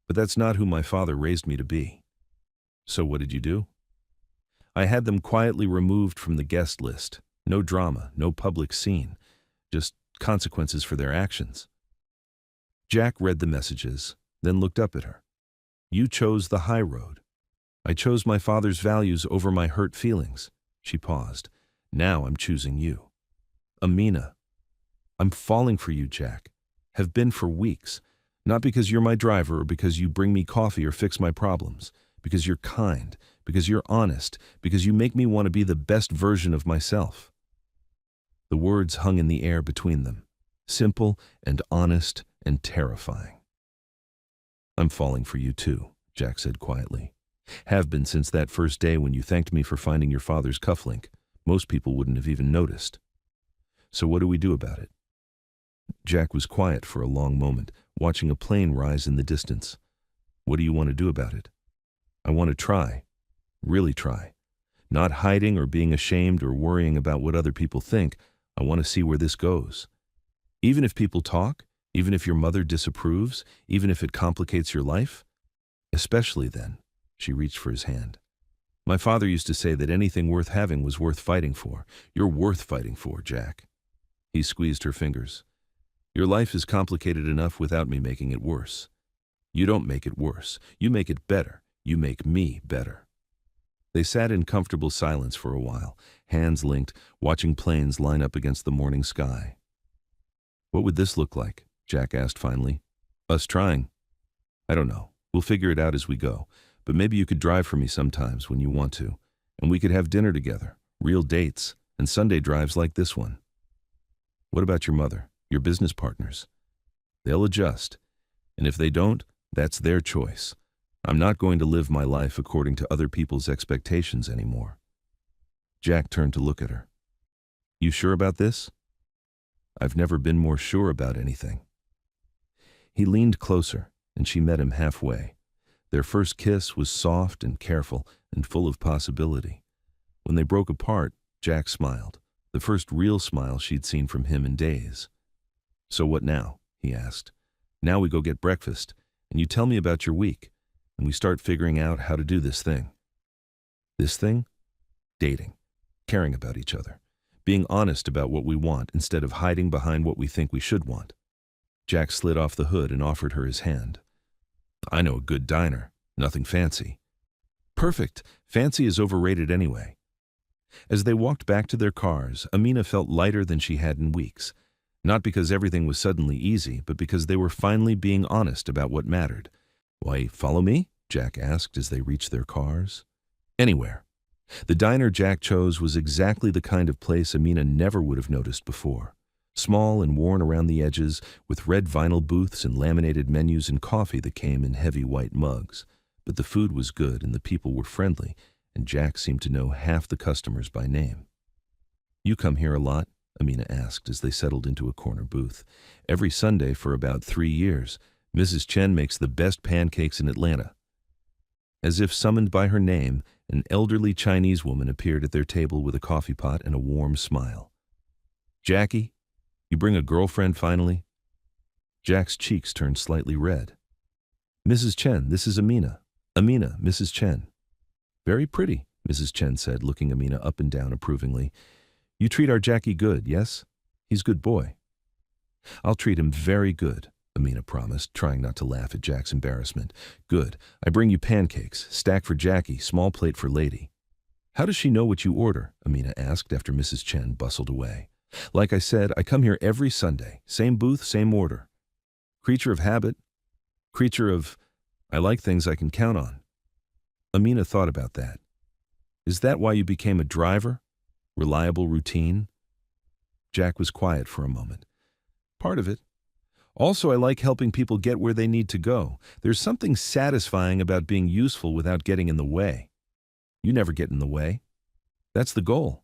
But that's not who my father raised me to be." "So what did you do?" "I had them quietly removed from the guest list. No drama, no public scene. Just consequences for their actions." Jack read the messages, then looked up at her. "You chose the high road. I chose my father's values over my hurt feelings." She paused. "Now I'm choosing you." "Amina, I'm falling for you, Jack. Have been for weeks. Not because you're my driver or because you bring me coffee or fix my problems. Because you're kind, because you're honest, because you make me want to be the best version of myself." The words hung in the air between them, simple and honest and terrifying. "I'm falling for you too," Jack said quietly. "Have been since that first day when you thanked me for finding your father's cufflink. Most people wouldn't have even noticed. So what do we do about it?" Jack was quiet for a long moment, watching a plane rise in the distance. "What do you want to do about it?" "I want to try. Really try. Not hiding or being ashamed or worrying about what other people think. I want to see where this goes. Even if people talk, even if your mother disapproves, even if it complicates your life. Especially then." She reached for his hand. "My father used to say that anything worth having was worth fighting for. You're worth fighting for, Jack." He squeezed her fingers. "Your life is complicated enough without me making it worse. You don't make it worse. You make it better. You make me better." They sat in comfortable silence for a while, hands linked, watching planes line up against the morning sky. "What would this look like?" Jack asked finally. "Us trying?" "I don't know. We'll figure it out as we go. But maybe you could drive for me sometimes when you want to, and we could have dinner together, real dates, and Sunday drives like this one." "What about your mother, your business partners?" "They'll adjust. And if they don't, that's their choice. I'm not going to live my life according to other people's expectations anymore." Jack turned to look at her. "You sure about this?" "I've never been more sure about anything." He leaned closer, and she met him halfway. Their first kiss was soft and careful, and full of possibility. When they broke apart, Jack smiled, the first real smile she'd seen from him in days. "So what now?" he asked. "Now we go get breakfast, and you tell me about your week, and we start figuring out how to do this thing." This thing? Dating. Caring about each other. Being honest about what we want instead of hiding behind what we think we should want. Jack slid off the hood and offered her his hand. "I know a good diner. Nothing fancy." "Perfect. Fancy is overrated anyway." As they walked back to their cars, Amina felt lighter than she had in weeks. Not because everything was suddenly easy, but because they were finally being honest about what mattered. "Why, follow me?" Jack asked as they reached their cars. "Anywhere." The diner Jack chose was exactly the kind of place Amina never would have noticed before. Small and worn around the edges, with red vinyl booths and laminated menus and coffee that came in heavy white mugs. But the food was good and the people were friendly, and Jack seemed to know half the customers by name. "You come here a lot?" Amina asked as they settled into a corner booth. "Every Sunday for about 3 years. Mrs. Chen makes the best pancakes in Atlanta." As if summoned by her name, an elderly Chinese woman appeared at their table with a coffee pot and a warm smile. "Jackie, you bring a girlfriend finally?" Jack's cheeks turned slightly red. "Mrs. Chen, this is Amina. Amina, Mrs. Chen." "Very pretty," Mrs. Chen said, looking Amina up and down approvingly. "You treat our Jackie good, yes? He's good boy." "I'll treat him very good," Amina promised, trying not to laugh at Jack's embarrassment. "Good. I bring you pancakes, stack for Jackie, small plate for lady." "How does she know what you order?" Amina asked after Mrs. Chen bustled away. "Like I said, I come here every Sunday. Same booth, same order. Creature of habit. Creature of, I like things I can count on." Amina thought about that. "Is that why you became a driver? Reliable routine?" Jack was quiet for a moment. "Part of it. Also, I like helping people get where they need to go. There's something satisfying about being useful without getting in the way. You never get in the way. That's the goal."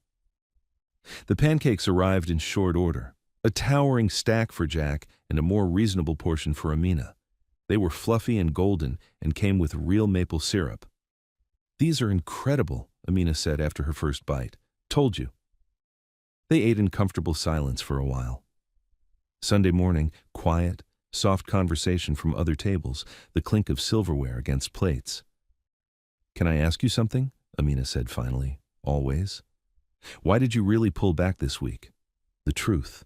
The pancakes arrived in short order, a towering stack for Jack and a more reasonable portion for Amina. They were fluffy and golden and came with real maple syrup. "These are incredible," Amina said after her first bite. "Told you." They ate in comfortable silence for a while. Sunday morning, quiet, soft conversation from other tables, the clink of silverware against plates. "Can I ask you something?" Amina said finally. "Always. Why did you really pull back this week?" "The truth."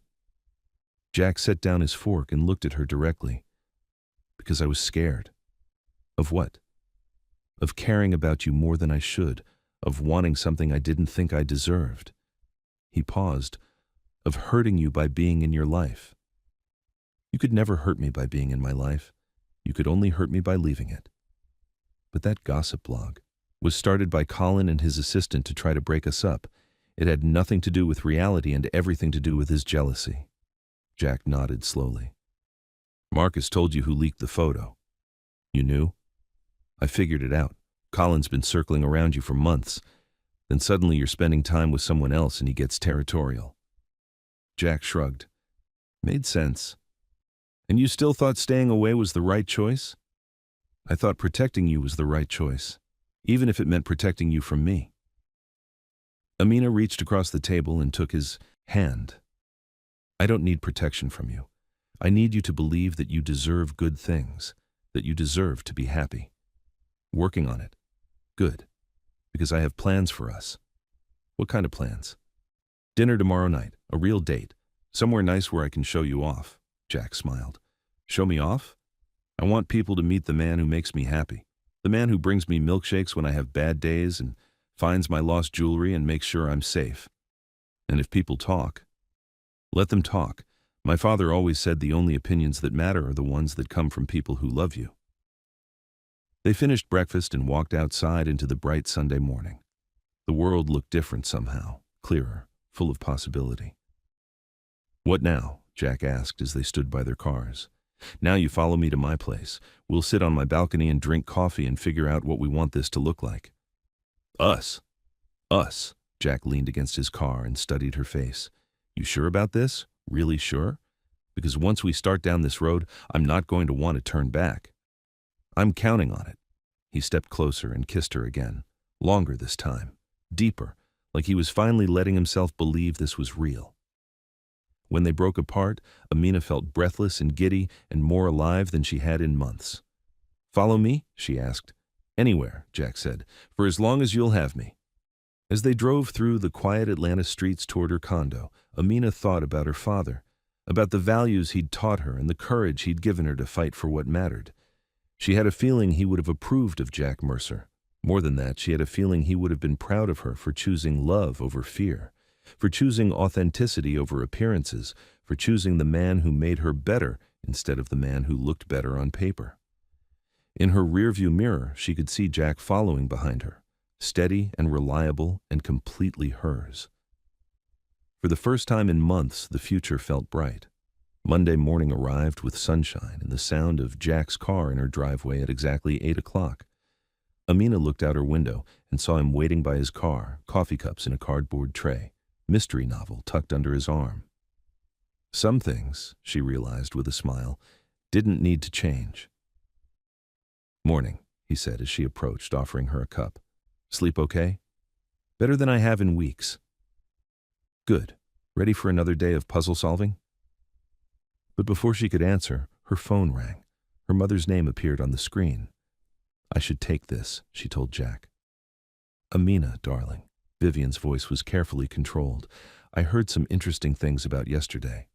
Jack set down his fork and looked at her directly. "Because I was scared." "Of what?" "Of caring about you more than I should, of wanting something I didn't think I deserved." He paused. "Of hurting you by being in your life." "You could never hurt me by being in my life. You could only hurt me by leaving it." "But that gossip blog was started by Colin and his assistant to try to break us up. It had nothing to do with reality and everything to do with his jealousy." Jack nodded slowly. "Marcus told you who leaked the photo." "You knew?" "I figured it out. Colin's been circling around you for months. Then suddenly you're spending time with someone else and he gets territorial." Jack shrugged. "Made sense." "And you still thought staying away was the right choice?" "I thought protecting you was the right choice, even if it meant protecting you from me." Amina reached across the table and took his hand. "I don't need protection from you. I need you to believe that you deserve good things, that you deserve to be happy. Working on it. Good. Because I have plans for us." "What kind of plans?" "Dinner tomorrow night, a real date. Somewhere nice where I can show you off." Jack smiled. "Show me off? I want people to meet the man who makes me happy. The man who brings me milkshakes when I have bad days and finds my lost jewelry and makes sure I'm safe. And if people talk, let them talk. My father always said the only opinions that matter are the ones that come from people who love you." They finished breakfast and walked outside into the bright Sunday morning. The world looked different somehow, clearer, full of possibility. "What now?" Jack asked as they stood by their cars. "Now you follow me to my place. We'll sit on my balcony and drink coffee and figure out what we want this to look like." "Us?" "Us." Jack leaned against his car and studied her face. "You sure about this? Really sure? Because once we start down this road, I'm not going to want to turn back." "I'm counting on it." He stepped closer and kissed her again, Longer this time. Deeper, like he was finally letting himself believe this was real. When they broke apart, Amina felt breathless and giddy and more alive than she had in months. "Follow me?" she asked. "Anywhere," Jack said, "for as long as you'll have me." As they drove through the quiet Atlanta streets toward her condo, Amina thought about her father, about the values he'd taught her and the courage he'd given her to fight for what mattered. She had a feeling he would have approved of Jack Mercer. More than that, she had a feeling he would have been proud of her for choosing love over fear, for choosing authenticity over appearances, for choosing the man who made her better instead of the man who looked better on paper. In her rearview mirror, she could see Jack following behind her, steady and reliable and completely hers. For the first time in months, the future felt bright. Monday morning arrived with sunshine and the sound of Jack's car in her driveway at exactly 8 o'clock. Amina looked out her window and saw him waiting by his car, coffee cups in a cardboard tray, mystery novel tucked under his arm. Some things, she realized with a smile, didn't need to change. "Morning," he said as she approached, offering her a cup. "Sleep okay?" "Better than I have in weeks." "Good. Ready for another day of puzzle solving?" But before she could answer, her phone rang. Her mother's name appeared on the screen. "I should take this," she told Jack. "Amina, darling." Vivian's voice was carefully controlled. "I heard some interesting things about yesterday."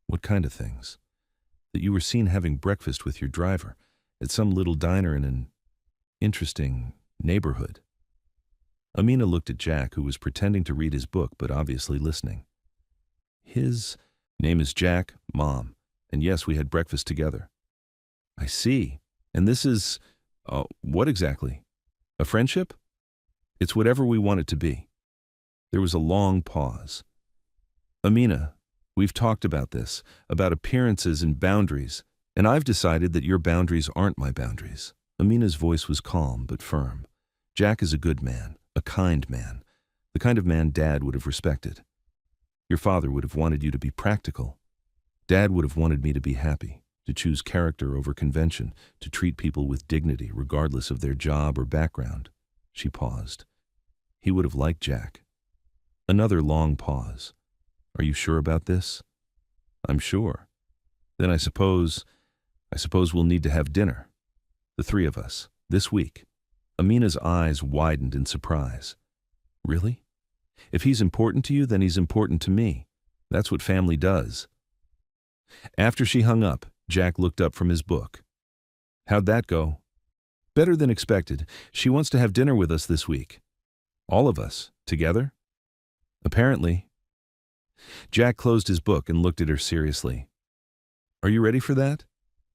"What kind of things?" "That you were seen having breakfast with your driver at some little diner in an interesting neighborhood." Amina looked at Jack, who was pretending to read his book but obviously listening. "His name is Jack, Mom, and yes, we had breakfast together." "I see. And this is, what exactly? A friendship?" "It's whatever we want it to be." There was a long pause. "Amina, we've talked about this, about appearances and boundaries, and I've decided that your boundaries aren't my boundaries." Amina's voice was calm but firm. "Jack is a good man, a kind man, the kind of man Dad would have respected. Your father would have wanted you to be practical. Dad would have wanted me to be happy, to choose character over convention, to treat people with dignity regardless of their job or background." She paused. "He would have liked Jack." Another long pause. "Are you sure about this?" "I'm sure." "Then I suppose we'll need to have dinner. The three of us, this week." Amina's eyes widened in surprise. "Really? If he's important to you, then he's important to me. That's what family does." After she hung up, Jack looked up from his book. "How'd that go?" "Better than expected. She wants to have dinner with us this week." "All of us? Together?" "Apparently." Jack closed his book and looked at her seriously. "Are you ready for that?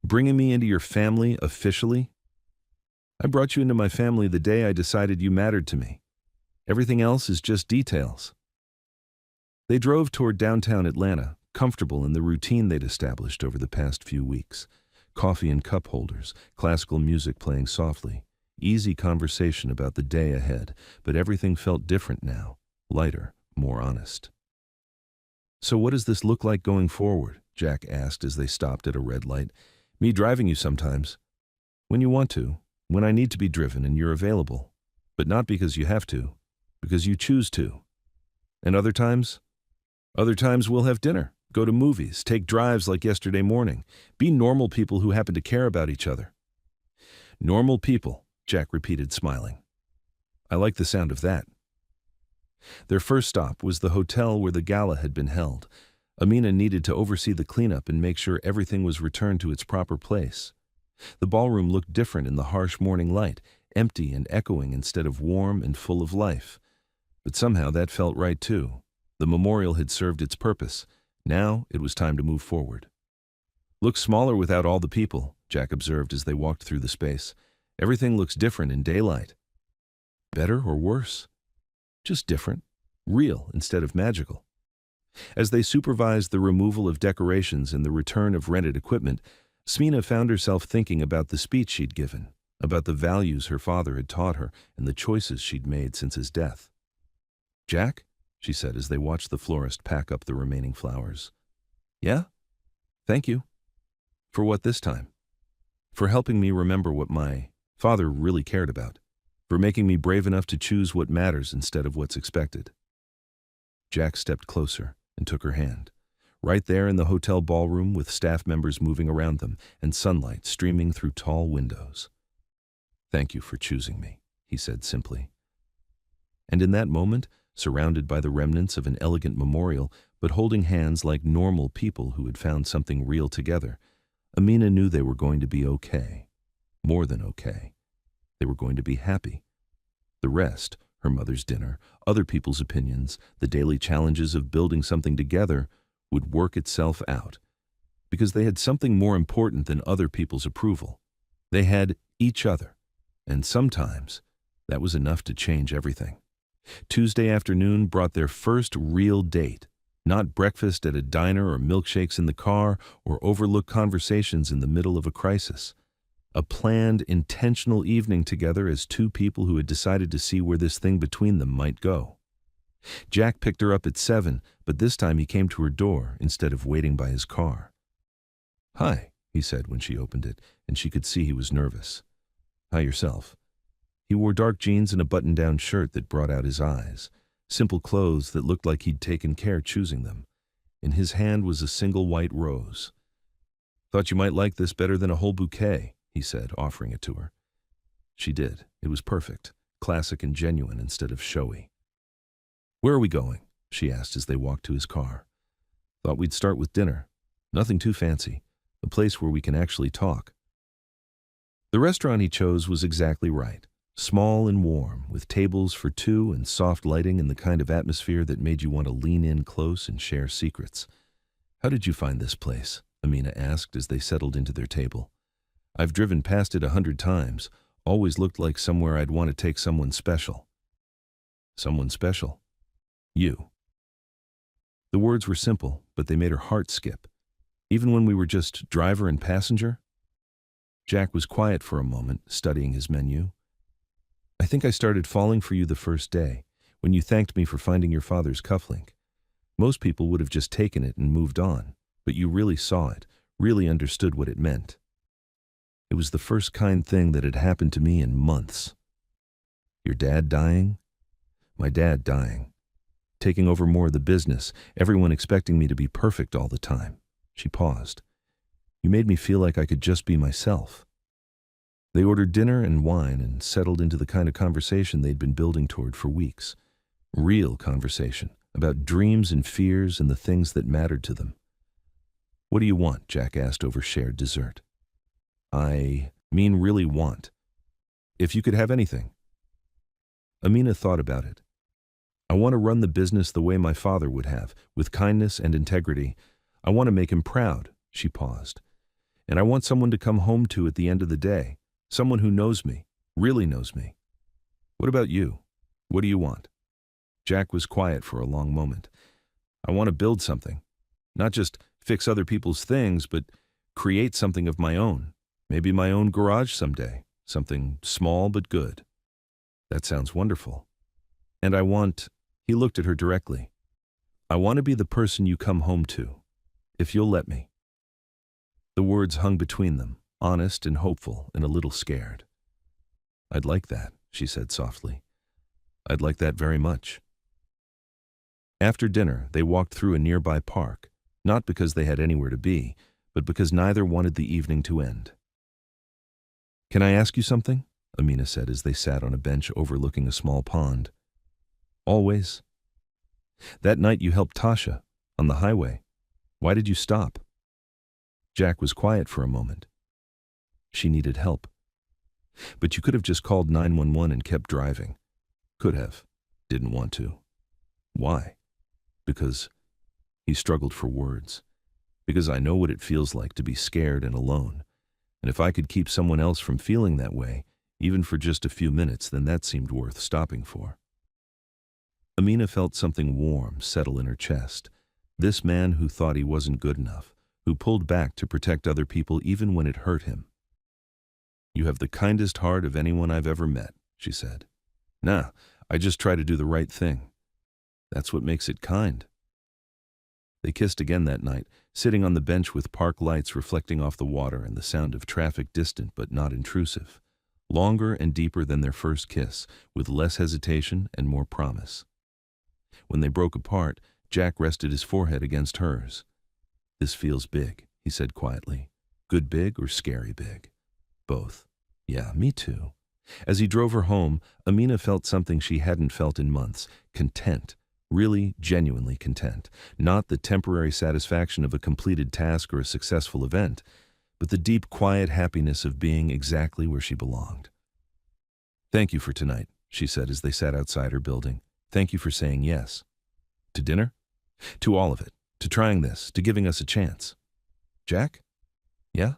Bringing me into your family officially?" "I brought you into my family the day I decided you mattered to me. Everything else is just details." They drove toward downtown Atlanta, comfortable in the routine they'd established over the past few weeks. Coffee in cup holders, classical music playing softly, easy conversation about the day ahead, but everything felt different now, lighter, more honest. "So what does this look like going forward?" Jack asked as they stopped at a red light. "Me driving you sometimes." "When you want to, when I need to be driven and you're available. But not because you have to, because you choose to." "And other times?" "Other times we'll have dinner, go to movies, take drives like yesterday morning. Be normal people who happen to care about each other." "Normal people," Jack repeated, smiling. "I like the sound of that." Their first stop was the hotel where the gala had been held. Amina needed to oversee the cleanup and make sure everything was returned to its proper place. The ballroom looked different in the harsh morning light, empty and echoing instead of warm and full of life. But somehow that felt right too. The memorial had served its purpose. Now it was time to move forward. "Looks smaller without all the people," Jack observed as they walked through the space. "Everything looks different in daylight." "Better or worse?" "Just different. Real instead of magical." As they supervised the removal of decorations and the return of rented equipment, Smina found herself thinking about the speech she'd given, about the values her father had taught her and the choices she'd made since his death. "Jack?" she said as they watched the florist pack up the remaining flowers. "Yeah? Thank you." "For what this time?" "For helping me remember what my father really cared about." for making me brave enough to choose what matters instead of what's expected. Jack stepped closer and took her hand. Right there in the hotel ballroom with staff members moving around them and sunlight streaming through tall windows. "Thank you for choosing me," he said simply. And in that moment, surrounded by the remnants of an elegant memorial, but holding hands like normal people who had found something real together, Amina knew they were going to be okay. More than okay. They were going to be happy. The rest, her mother's dinner, other people's opinions, the daily challenges of building something together, would work itself out. Because they had something more important than other people's approval. They had each other. And sometimes, that was enough to change everything. Tuesday afternoon brought their first real date. Not breakfast at a diner or milkshakes in the car or overlooked conversations in the middle of a crisis. A planned, intentional evening together as two people who had decided to see where this thing between them might go. Jack picked her up at 7, but this time he came to her door instead of waiting by his car. "Hi," he said when she opened it, and she could see he was nervous. "Hi yourself." He wore dark jeans and a button-down shirt that brought out his eyes. Simple clothes that looked like he'd taken care choosing them. In his hand was a single white rose. "Thought you might like this better than a whole bouquet," he said, offering it to her. She did. It was perfect, classic and genuine instead of showy. "Where are we going?" she asked as they walked to his car. "Thought we'd start with dinner. Nothing too fancy. A place where we can actually talk." The restaurant he chose was exactly right. Small and warm, with tables for two and soft lighting and the kind of atmosphere that made you want to lean in close and share secrets. "How did you find this place?" Amina asked as they settled into their table. "I've driven past it 100 times. Always looked like somewhere I'd want to take someone special." "Someone special?" "You." The words were simple, but they made her heart skip. "Even when we were just driver and passenger?" Jack was quiet for a moment, studying his menu. "I think I started falling for you the first day, when you thanked me for finding your father's cufflink. Most people would have just taken it and moved on, but you really saw it, really understood what it meant. It was the first kind thing that had happened to me in months." "Your dad dying?" "My dad dying. Taking over more of the business, everyone expecting me to be perfect all the time." She paused. "You made me feel like I could just be myself." They ordered dinner and wine and settled into the kind of conversation they'd been building toward for weeks. Real conversation, about dreams and fears and the things that mattered to them. "What do you want?" Jack asked over shared dessert. "I mean really want. If you could have anything." Amina thought about it. "I want to run the business the way my father would have, with kindness and integrity. I want to make him proud." She paused. "And I want someone to come home to at the end of the day. Someone who knows me, really knows me." "What about you? What do you want?" Jack was quiet for a long moment. "I want to build something. Not just fix other people's things, but create something of my own. Maybe my own garage someday. Something small but good." "That sounds wonderful." "And I want," he looked at her directly, "I want to be the person you come home to, if you'll let me." The words hung between them, honest and hopeful and a little scared. "I'd like that," she said softly. "I'd like that very much." After dinner, they walked through a nearby park, not because they had anywhere to be, but because neither wanted the evening to end. "Can I ask you something?" Amina said as they sat on a bench overlooking a small pond. "Always." "That night you helped Tasha, on the highway. Why did you stop?" Jack was quiet for a moment. "She needed help." "But you could have just called 911 and kept driving." "Could have. Didn't want to." "Why?" "Because," he struggled for words, "because I know what it feels like to be scared and alone. And if I could keep someone else from feeling that way, even for just a few minutes, then that seemed worth stopping for." Amina felt something warm settle in her chest. This man who thought he wasn't good enough, who pulled back to protect other people even when it hurt him. "You have the kindest heart of anyone I've ever met," she said. "Nah, I just try to do the right thing. That's what makes it kind." They kissed again that night, sitting on the bench with park lights reflecting off the water and the sound of traffic distant but not intrusive. longer and deeper than their first kiss, with less hesitation and more promise. When they broke apart, Jack rested his forehead against hers. "This feels big," he said quietly. "Good big or scary big?" "Both." "Yeah, me too." As he drove her home, Amina felt something she hadn't felt in months: content. Really, genuinely content. Not the temporary satisfaction of a completed task or a successful event, but the deep, quiet happiness of being exactly where she belonged. "Thank you for tonight," she said as they sat outside her building. "Thank you for saying yes." "To dinner?" "To all of it. To trying this. To giving us a chance." "Jack?" "Yeah?"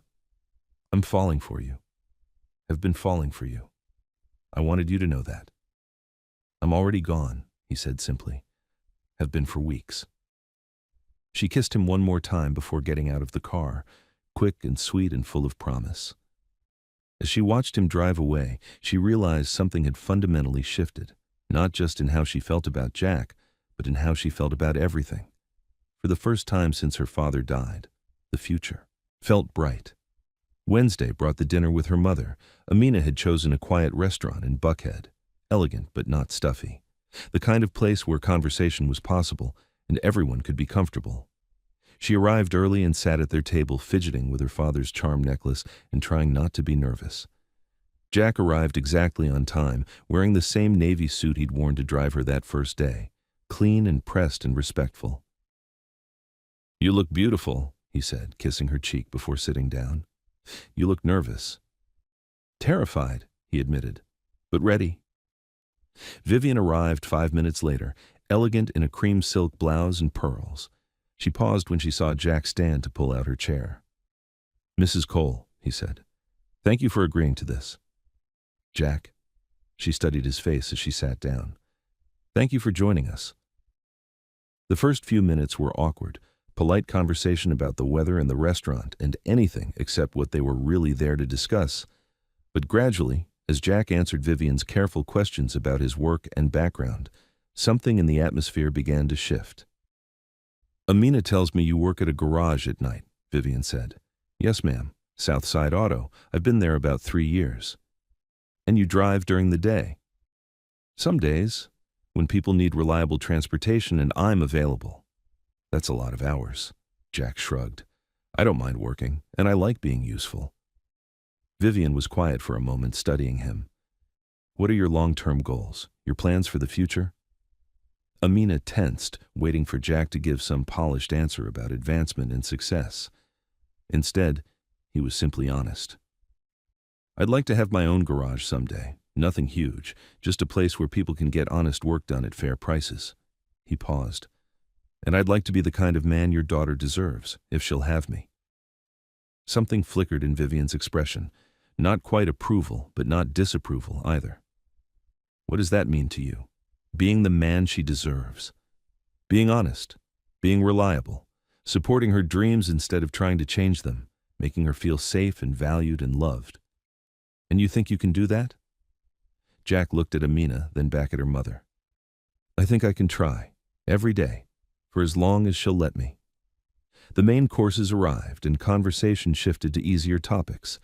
"I'm falling for you. Have been falling for you. I wanted you to know that." "I'm already gone," he said simply. "Have been for weeks." She kissed him one more time before getting out of the car, quick and sweet and full of promise. As she watched him drive away, she realized something had fundamentally shifted, not just in how she felt about Jack, but in how she felt about everything. For the first time since her father died, the future felt bright. Wednesday brought the dinner with her mother. Amina had chosen a quiet restaurant in Buckhead, elegant but not stuffy. The kind of place where conversation was possible and everyone could be comfortable. She arrived early and sat at their table fidgeting with her father's charm necklace and trying not to be nervous. Jack arrived exactly on time, wearing the same navy suit he'd worn to drive her that first day, clean and pressed and respectful. "You look beautiful," he said, kissing her cheek before sitting down. "You look nervous." "Terrified," he admitted, "but ready." Vivian arrived 5 minutes later, elegant in a cream silk blouse and pearls. She paused when she saw Jack stand to pull out her chair. "Mrs. Cole," he said, "thank you for agreeing to this." "Jack," she studied his face as she sat down, "thank you for joining us." The first few minutes were awkward, polite conversation about the weather and the restaurant and anything except what they were really there to discuss. But gradually, as Jack answered Vivian's careful questions about his work and background, something in the atmosphere began to shift. "Amina tells me you work at a garage at night," Vivian said. "Yes, ma'am. Southside Auto. I've been there about 3 years." "And you drive during the day?" "Some days, when people need reliable transportation and I'm available." "That's a lot of hours." Jack shrugged. "I don't mind working, and I like being useful." Vivian was quiet for a moment, studying him. "What are your long-term goals? Your plans for the future?" Amina tensed, waiting for Jack to give some polished answer about advancement and success. Instead, he was simply honest. "I'd like to have my own garage someday. Nothing huge, just a place where people can get honest work done at fair prices." He paused. "And I'd like to be the kind of man your daughter deserves, if she'll have me." Something flickered in Vivian's expression. Not quite approval, but not disapproval either. "What does that mean to you? Being the man she deserves?" "Being honest, being reliable, supporting her dreams instead of trying to change them, making her feel safe and valued and loved." "And you think you can do that?" Jack looked at Amina, then back at her mother. "I think I can try, every day, for as long as she'll let me." The main courses arrived, and conversation shifted to easier topics.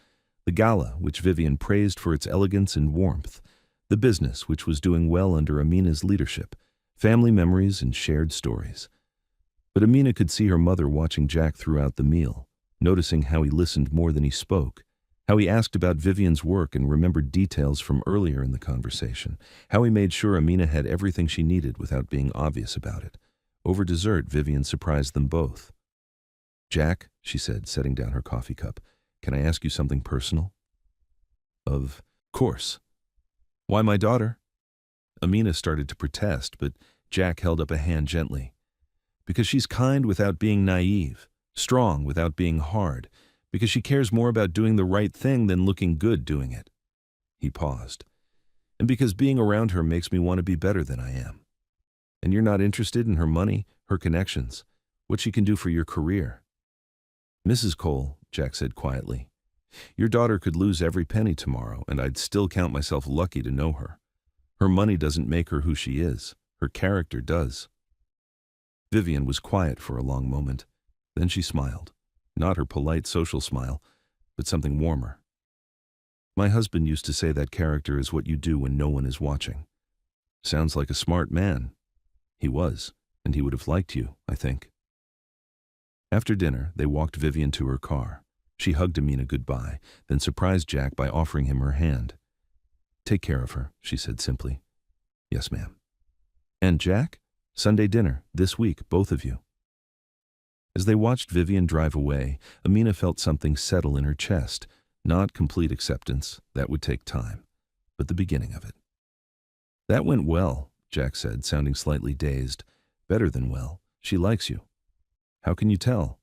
The gala, which Vivian praised for its elegance and warmth. The business, which was doing well under Amina's leadership. Family memories and shared stories. But Amina could see her mother watching Jack throughout the meal, noticing how he listened more than he spoke, how he asked about Vivian's work and remembered details from earlier in the conversation, how he made sure Amina had everything she needed without being obvious about it. Over dessert, Vivian surprised them both. "Jack," she said, setting down her coffee cup, "can I ask you something personal?" "Of course." "Why my daughter?" Amina started to protest, but Jack held up a hand gently. "Because she's kind without being naive, strong without being hard, because she cares more about doing the right thing than looking good doing it." He paused. "And because being around her makes me want to be better than I am." "And you're not interested in her money, her connections, what she can do for your career?" "Mrs. Cole," Jack said quietly, "your daughter could lose every penny tomorrow, and I'd still count myself lucky to know her. Her money doesn't make her who she is. Her character does." Vivian was quiet for a long moment. Then she smiled. Not her polite social smile, but something warmer. My husband used to say that character is what you do when no one is watching. Sounds like a smart man. He was, and he would have liked you, I think. After dinner, they walked Vivian to her car. She hugged Amina goodbye, then surprised Jack by offering him her hand. "Take care of her," she said simply. "Yes, ma'am." "And Jack? Sunday dinner, this week, both of you." As they watched Vivian drive away, Amina felt something settle in her chest. Not complete acceptance, that would take time, but the beginning of it. "That went well," Jack said, sounding slightly dazed. "Better than well. She likes you." "How can you tell?"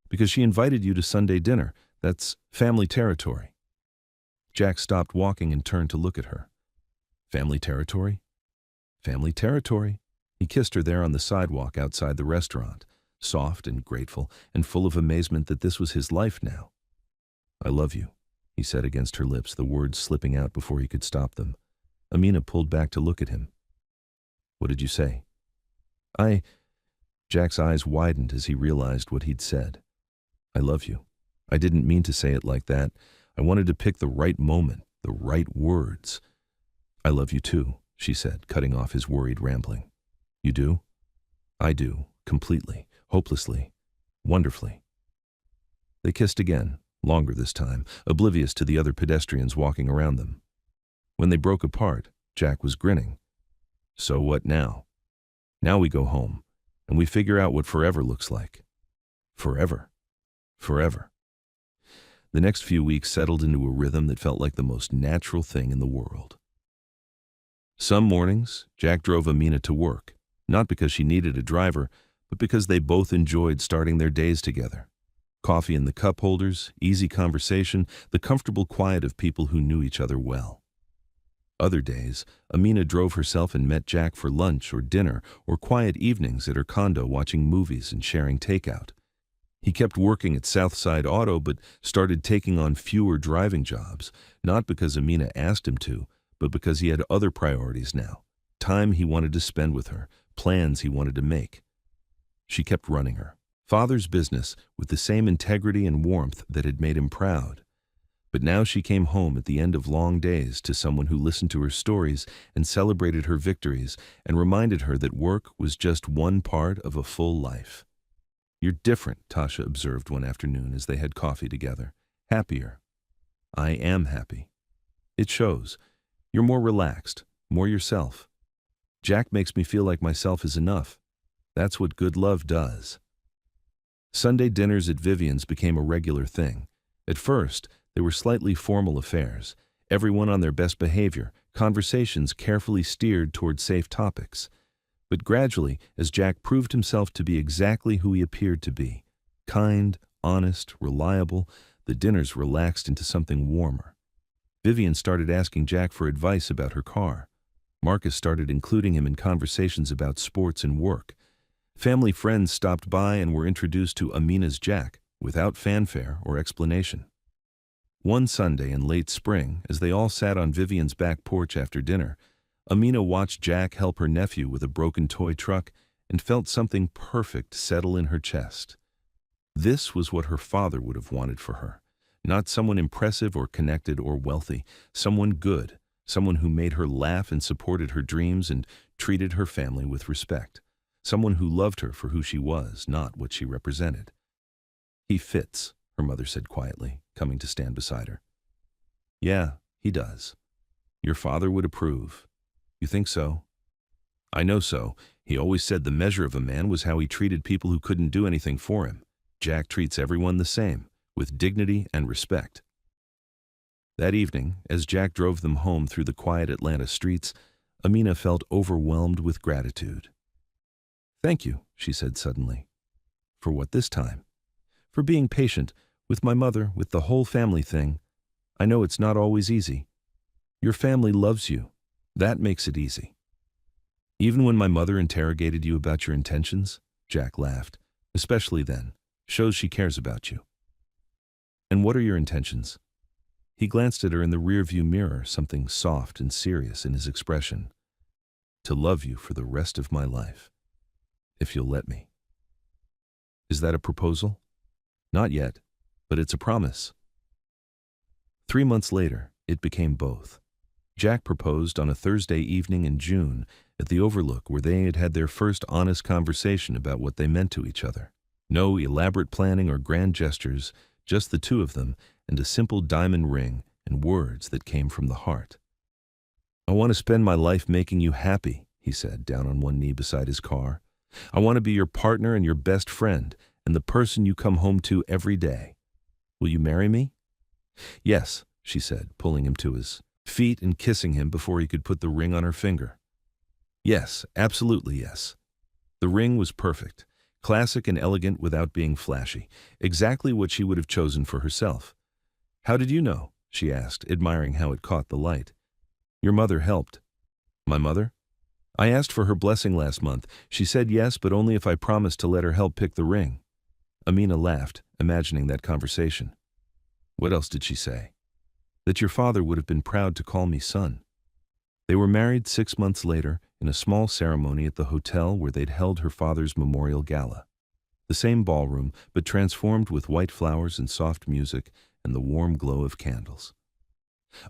"Because she invited you to Sunday dinner. That's family territory." Jack stopped walking and turned to look at her. "Family territory?" "Family territory." He kissed her there on the sidewalk outside the restaurant, soft and grateful and full of amazement that this was his life now. "I love you," he said against her lips, the words slipping out before he could stop them. Amina pulled back to look at him. "What did you say?" Jack's eyes widened as he realized what he'd said. "I love you. I didn't mean to say it like that. I wanted to pick the right moment, the right words." "I love you too," she said, cutting off his worried rambling. "You do?" "I do, completely, hopelessly, wonderfully." They kissed again, longer this time, oblivious to the other pedestrians walking around them. When they broke apart, Jack was grinning. "So what now? Now we go home, and we figure out what forever looks like. Forever. Forever." The next few weeks settled into a rhythm that felt like the most natural thing in the world. Some mornings, Jack drove Amina to work, not because she needed a driver, but because they both enjoyed starting their days together. Coffee in the cup holders, easy conversation, the comfortable quiet of people who knew each other well. Other days, Amina drove herself and met Jack for lunch or dinner or quiet evenings at her condo watching movies and sharing takeout. He kept working at Southside Auto but started taking on fewer driving jobs, not because Amina asked him to, but because he had other priorities now, time he wanted to spend with her, plans he wanted to make. She kept running her father's business with the same integrity and warmth that had made him proud. But now she came home at the end of long days to someone who listened to her stories and celebrated her victories and reminded her that work was just one part of a full life. "You're different," Tasha observed one afternoon as they had coffee together. "Happier." "I am happy." "It shows. You're more relaxed, more yourself." "Jack makes me feel like myself is enough. That's what good love does." Sunday dinners at Vivian's became a regular thing. At first, they were slightly formal affairs, everyone on their best behavior, conversations carefully steered toward safe topics. But gradually, as Jack proved himself to be exactly who he appeared to be, kind, honest, reliable, the dinners relaxed into something warmer. Vivian started asking Jack for advice about her car. Marcus started including him in conversations about sports and work. Family friends stopped by and were introduced to Amina's Jack, without fanfare or explanation. One Sunday in late spring, as they all sat on Vivian's back porch after dinner, Amina watched Jack help her nephew with a broken toy truck and felt something perfect settle in her chest. This was what her father would have wanted for her. Not someone impressive or connected or wealthy, someone good, someone who made her laugh and supported her dreams and treated her family with respect. Someone who loved her for who she was, not what she represented. "He fits," her mother said quietly, coming to stand beside her. "Yeah, he does. Your father would approve." "You think so?" "I know so. He always said the measure of a man was how he treated people who couldn't do anything for him. Jack treats everyone the same, with dignity and respect." That evening, as Jack drove them home through the quiet Atlanta streets, Amina felt overwhelmed with gratitude. "Thank you," she said suddenly. "For what this time?" "For being patient, with my mother, with the whole family thing. I know it's not always easy. Your family loves you. That makes it easy." "Even when my mother interrogated you about your intentions?" Jack laughed. "Especially then. Shows she cares about you." "And what are your intentions?" He glanced at her in the rearview mirror, something soft and serious in his expression. "To love you for the rest of my life. If you'll let me." "Is that a proposal?" "Not yet, but it's a promise." 3 months later, It became both. Jack proposed on a Thursday evening in June at the Overlook, where they had had their first honest conversation about what they meant to each other. No elaborate planning or grand gestures, just the two of them and a simple diamond ring and words that came from the heart. "I want to spend my life making you happy," he said, down on one knee beside his car. "I want to be your partner and your best friend and the person you come home to every day. Will you marry me?" "Yes," she said, pulling him to his feet and kissing him before he could put the ring on her finger. Yes, absolutely yes. The ring was perfect, classic and elegant without being flashy, exactly what she would have chosen for herself. "How did you know?" she asked, admiring how it caught the light. "Your mother helped." "My mother?" "I asked for her blessing last month. She said yes, but only if I promised to let her help pick the ring." Amina laughed, imagining that conversation. "What else did she say?" "That your father would have been proud to call me son." They were married 6 months later in a small ceremony at the hotel where they'd held her father's memorial gala. The same ballroom, but transformed with white flowers and soft music and the warm glow of candles.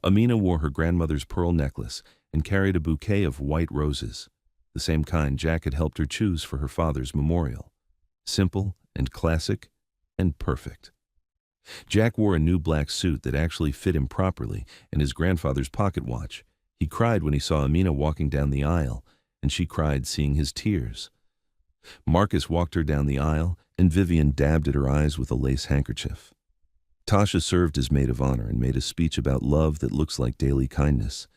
Amina wore her grandmother's pearl necklace and carried a bouquet of white roses, the same kind Jack had helped her choose for her father's memorial. Simple and classic and perfect. Jack wore a new black suit that actually fit him properly and his grandfather's pocket watch. He cried when he saw Amina walking down the aisle, and she cried seeing his tears. Marcus walked her down the aisle, and Vivian dabbed at her eyes with a lace handkerchief. Tasha served as maid of honor and made a speech about love that looks like daily kindness.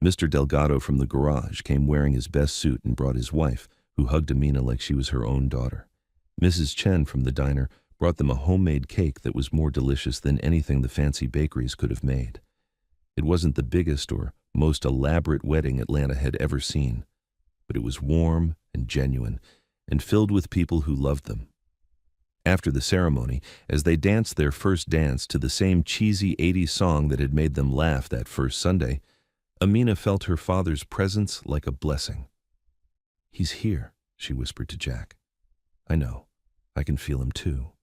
Mr. Delgado from the garage came wearing his best suit and brought his wife, who hugged Amina like she was her own daughter. Mrs. Chen from the diner brought them a homemade cake that was more delicious than anything the fancy bakeries could have made. It wasn't the biggest or most elaborate wedding Atlanta had ever seen, but it was warm and genuine and filled with people who loved them. After the ceremony, as they danced their first dance to the same cheesy 80s song that had made them laugh that first Sunday, Amina felt her father's presence like a blessing. "He's here," she whispered to Jack. "I know. I can feel him too.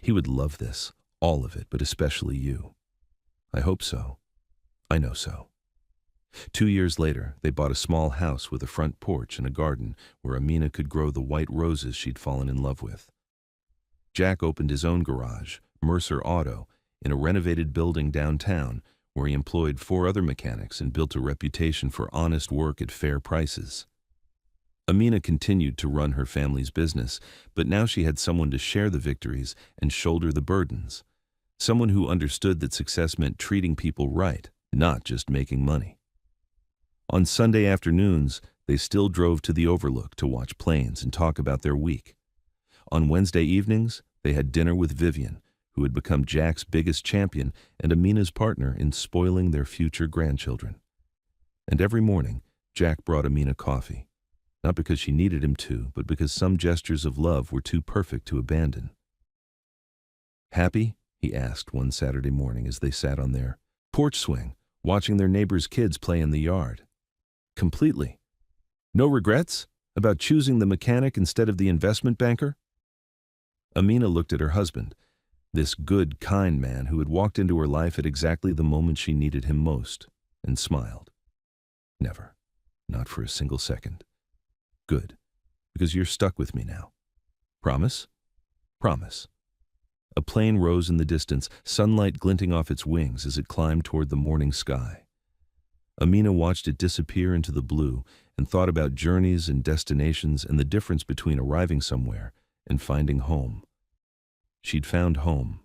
He would love this, all of it, but especially you." "I hope so. I know so." 2 years later, they bought a small house with a front porch and a garden where Amina could grow the white roses she'd fallen in love with. Jack opened his own garage, Mercer Auto, in a renovated building downtown where he employed 4 other mechanics and built a reputation for honest work at fair prices. Amina continued to run her family's business, but now she had someone to share the victories and shoulder the burdens. Someone who understood that success meant treating people right, not just making money. On Sunday afternoons, they still drove to the Overlook to watch planes and talk about their week. On Wednesday evenings, they had dinner with Vivian, who had become Jack's biggest champion and Amina's partner in spoiling their future grandchildren. And every morning, Jack brought Amina coffee, not because she needed him to, but because some gestures of love were too perfect to abandon. "Happy?" he asked one Saturday morning as they sat on their porch swing, watching their neighbors' kids play in the yard. "Completely. No regrets about choosing the mechanic instead of the investment banker?" Amina looked at her husband, this good, kind man who had walked into her life at exactly the moment she needed him most, and smiled. "Never. Not for a single second." "Good, because you're stuck with me now. Promise?" "Promise." A plane rose in the distance, sunlight glinting off its wings as it climbed toward the morning sky. Amina watched it disappear into the blue and thought about journeys and destinations and the difference between arriving somewhere and finding home. She'd found home,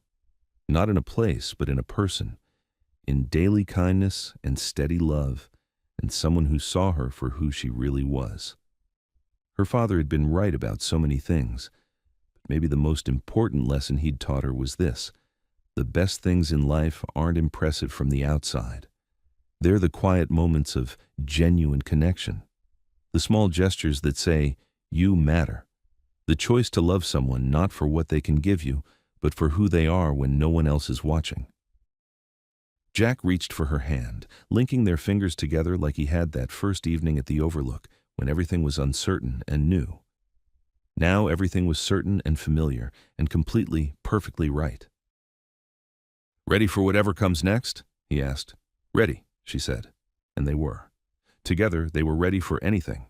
not in a place, but in a person, in daily kindness and steady love, and someone who saw her for who she really was. Her father had been right about so many things, but maybe the most important lesson he'd taught her was this: the best things in life aren't impressive from the outside. They're the quiet moments of genuine connection, the small gestures that say, "You matter." The choice to love someone not for what they can give you, but for who they are when no one else is watching. Jack reached for her hand, linking their fingers together like he had that first evening at the Overlook when everything was uncertain and new. Now everything was certain and familiar and completely, perfectly right. "Ready for whatever comes next?" he asked. Ready, she said, and they were. Together, they were ready for anything.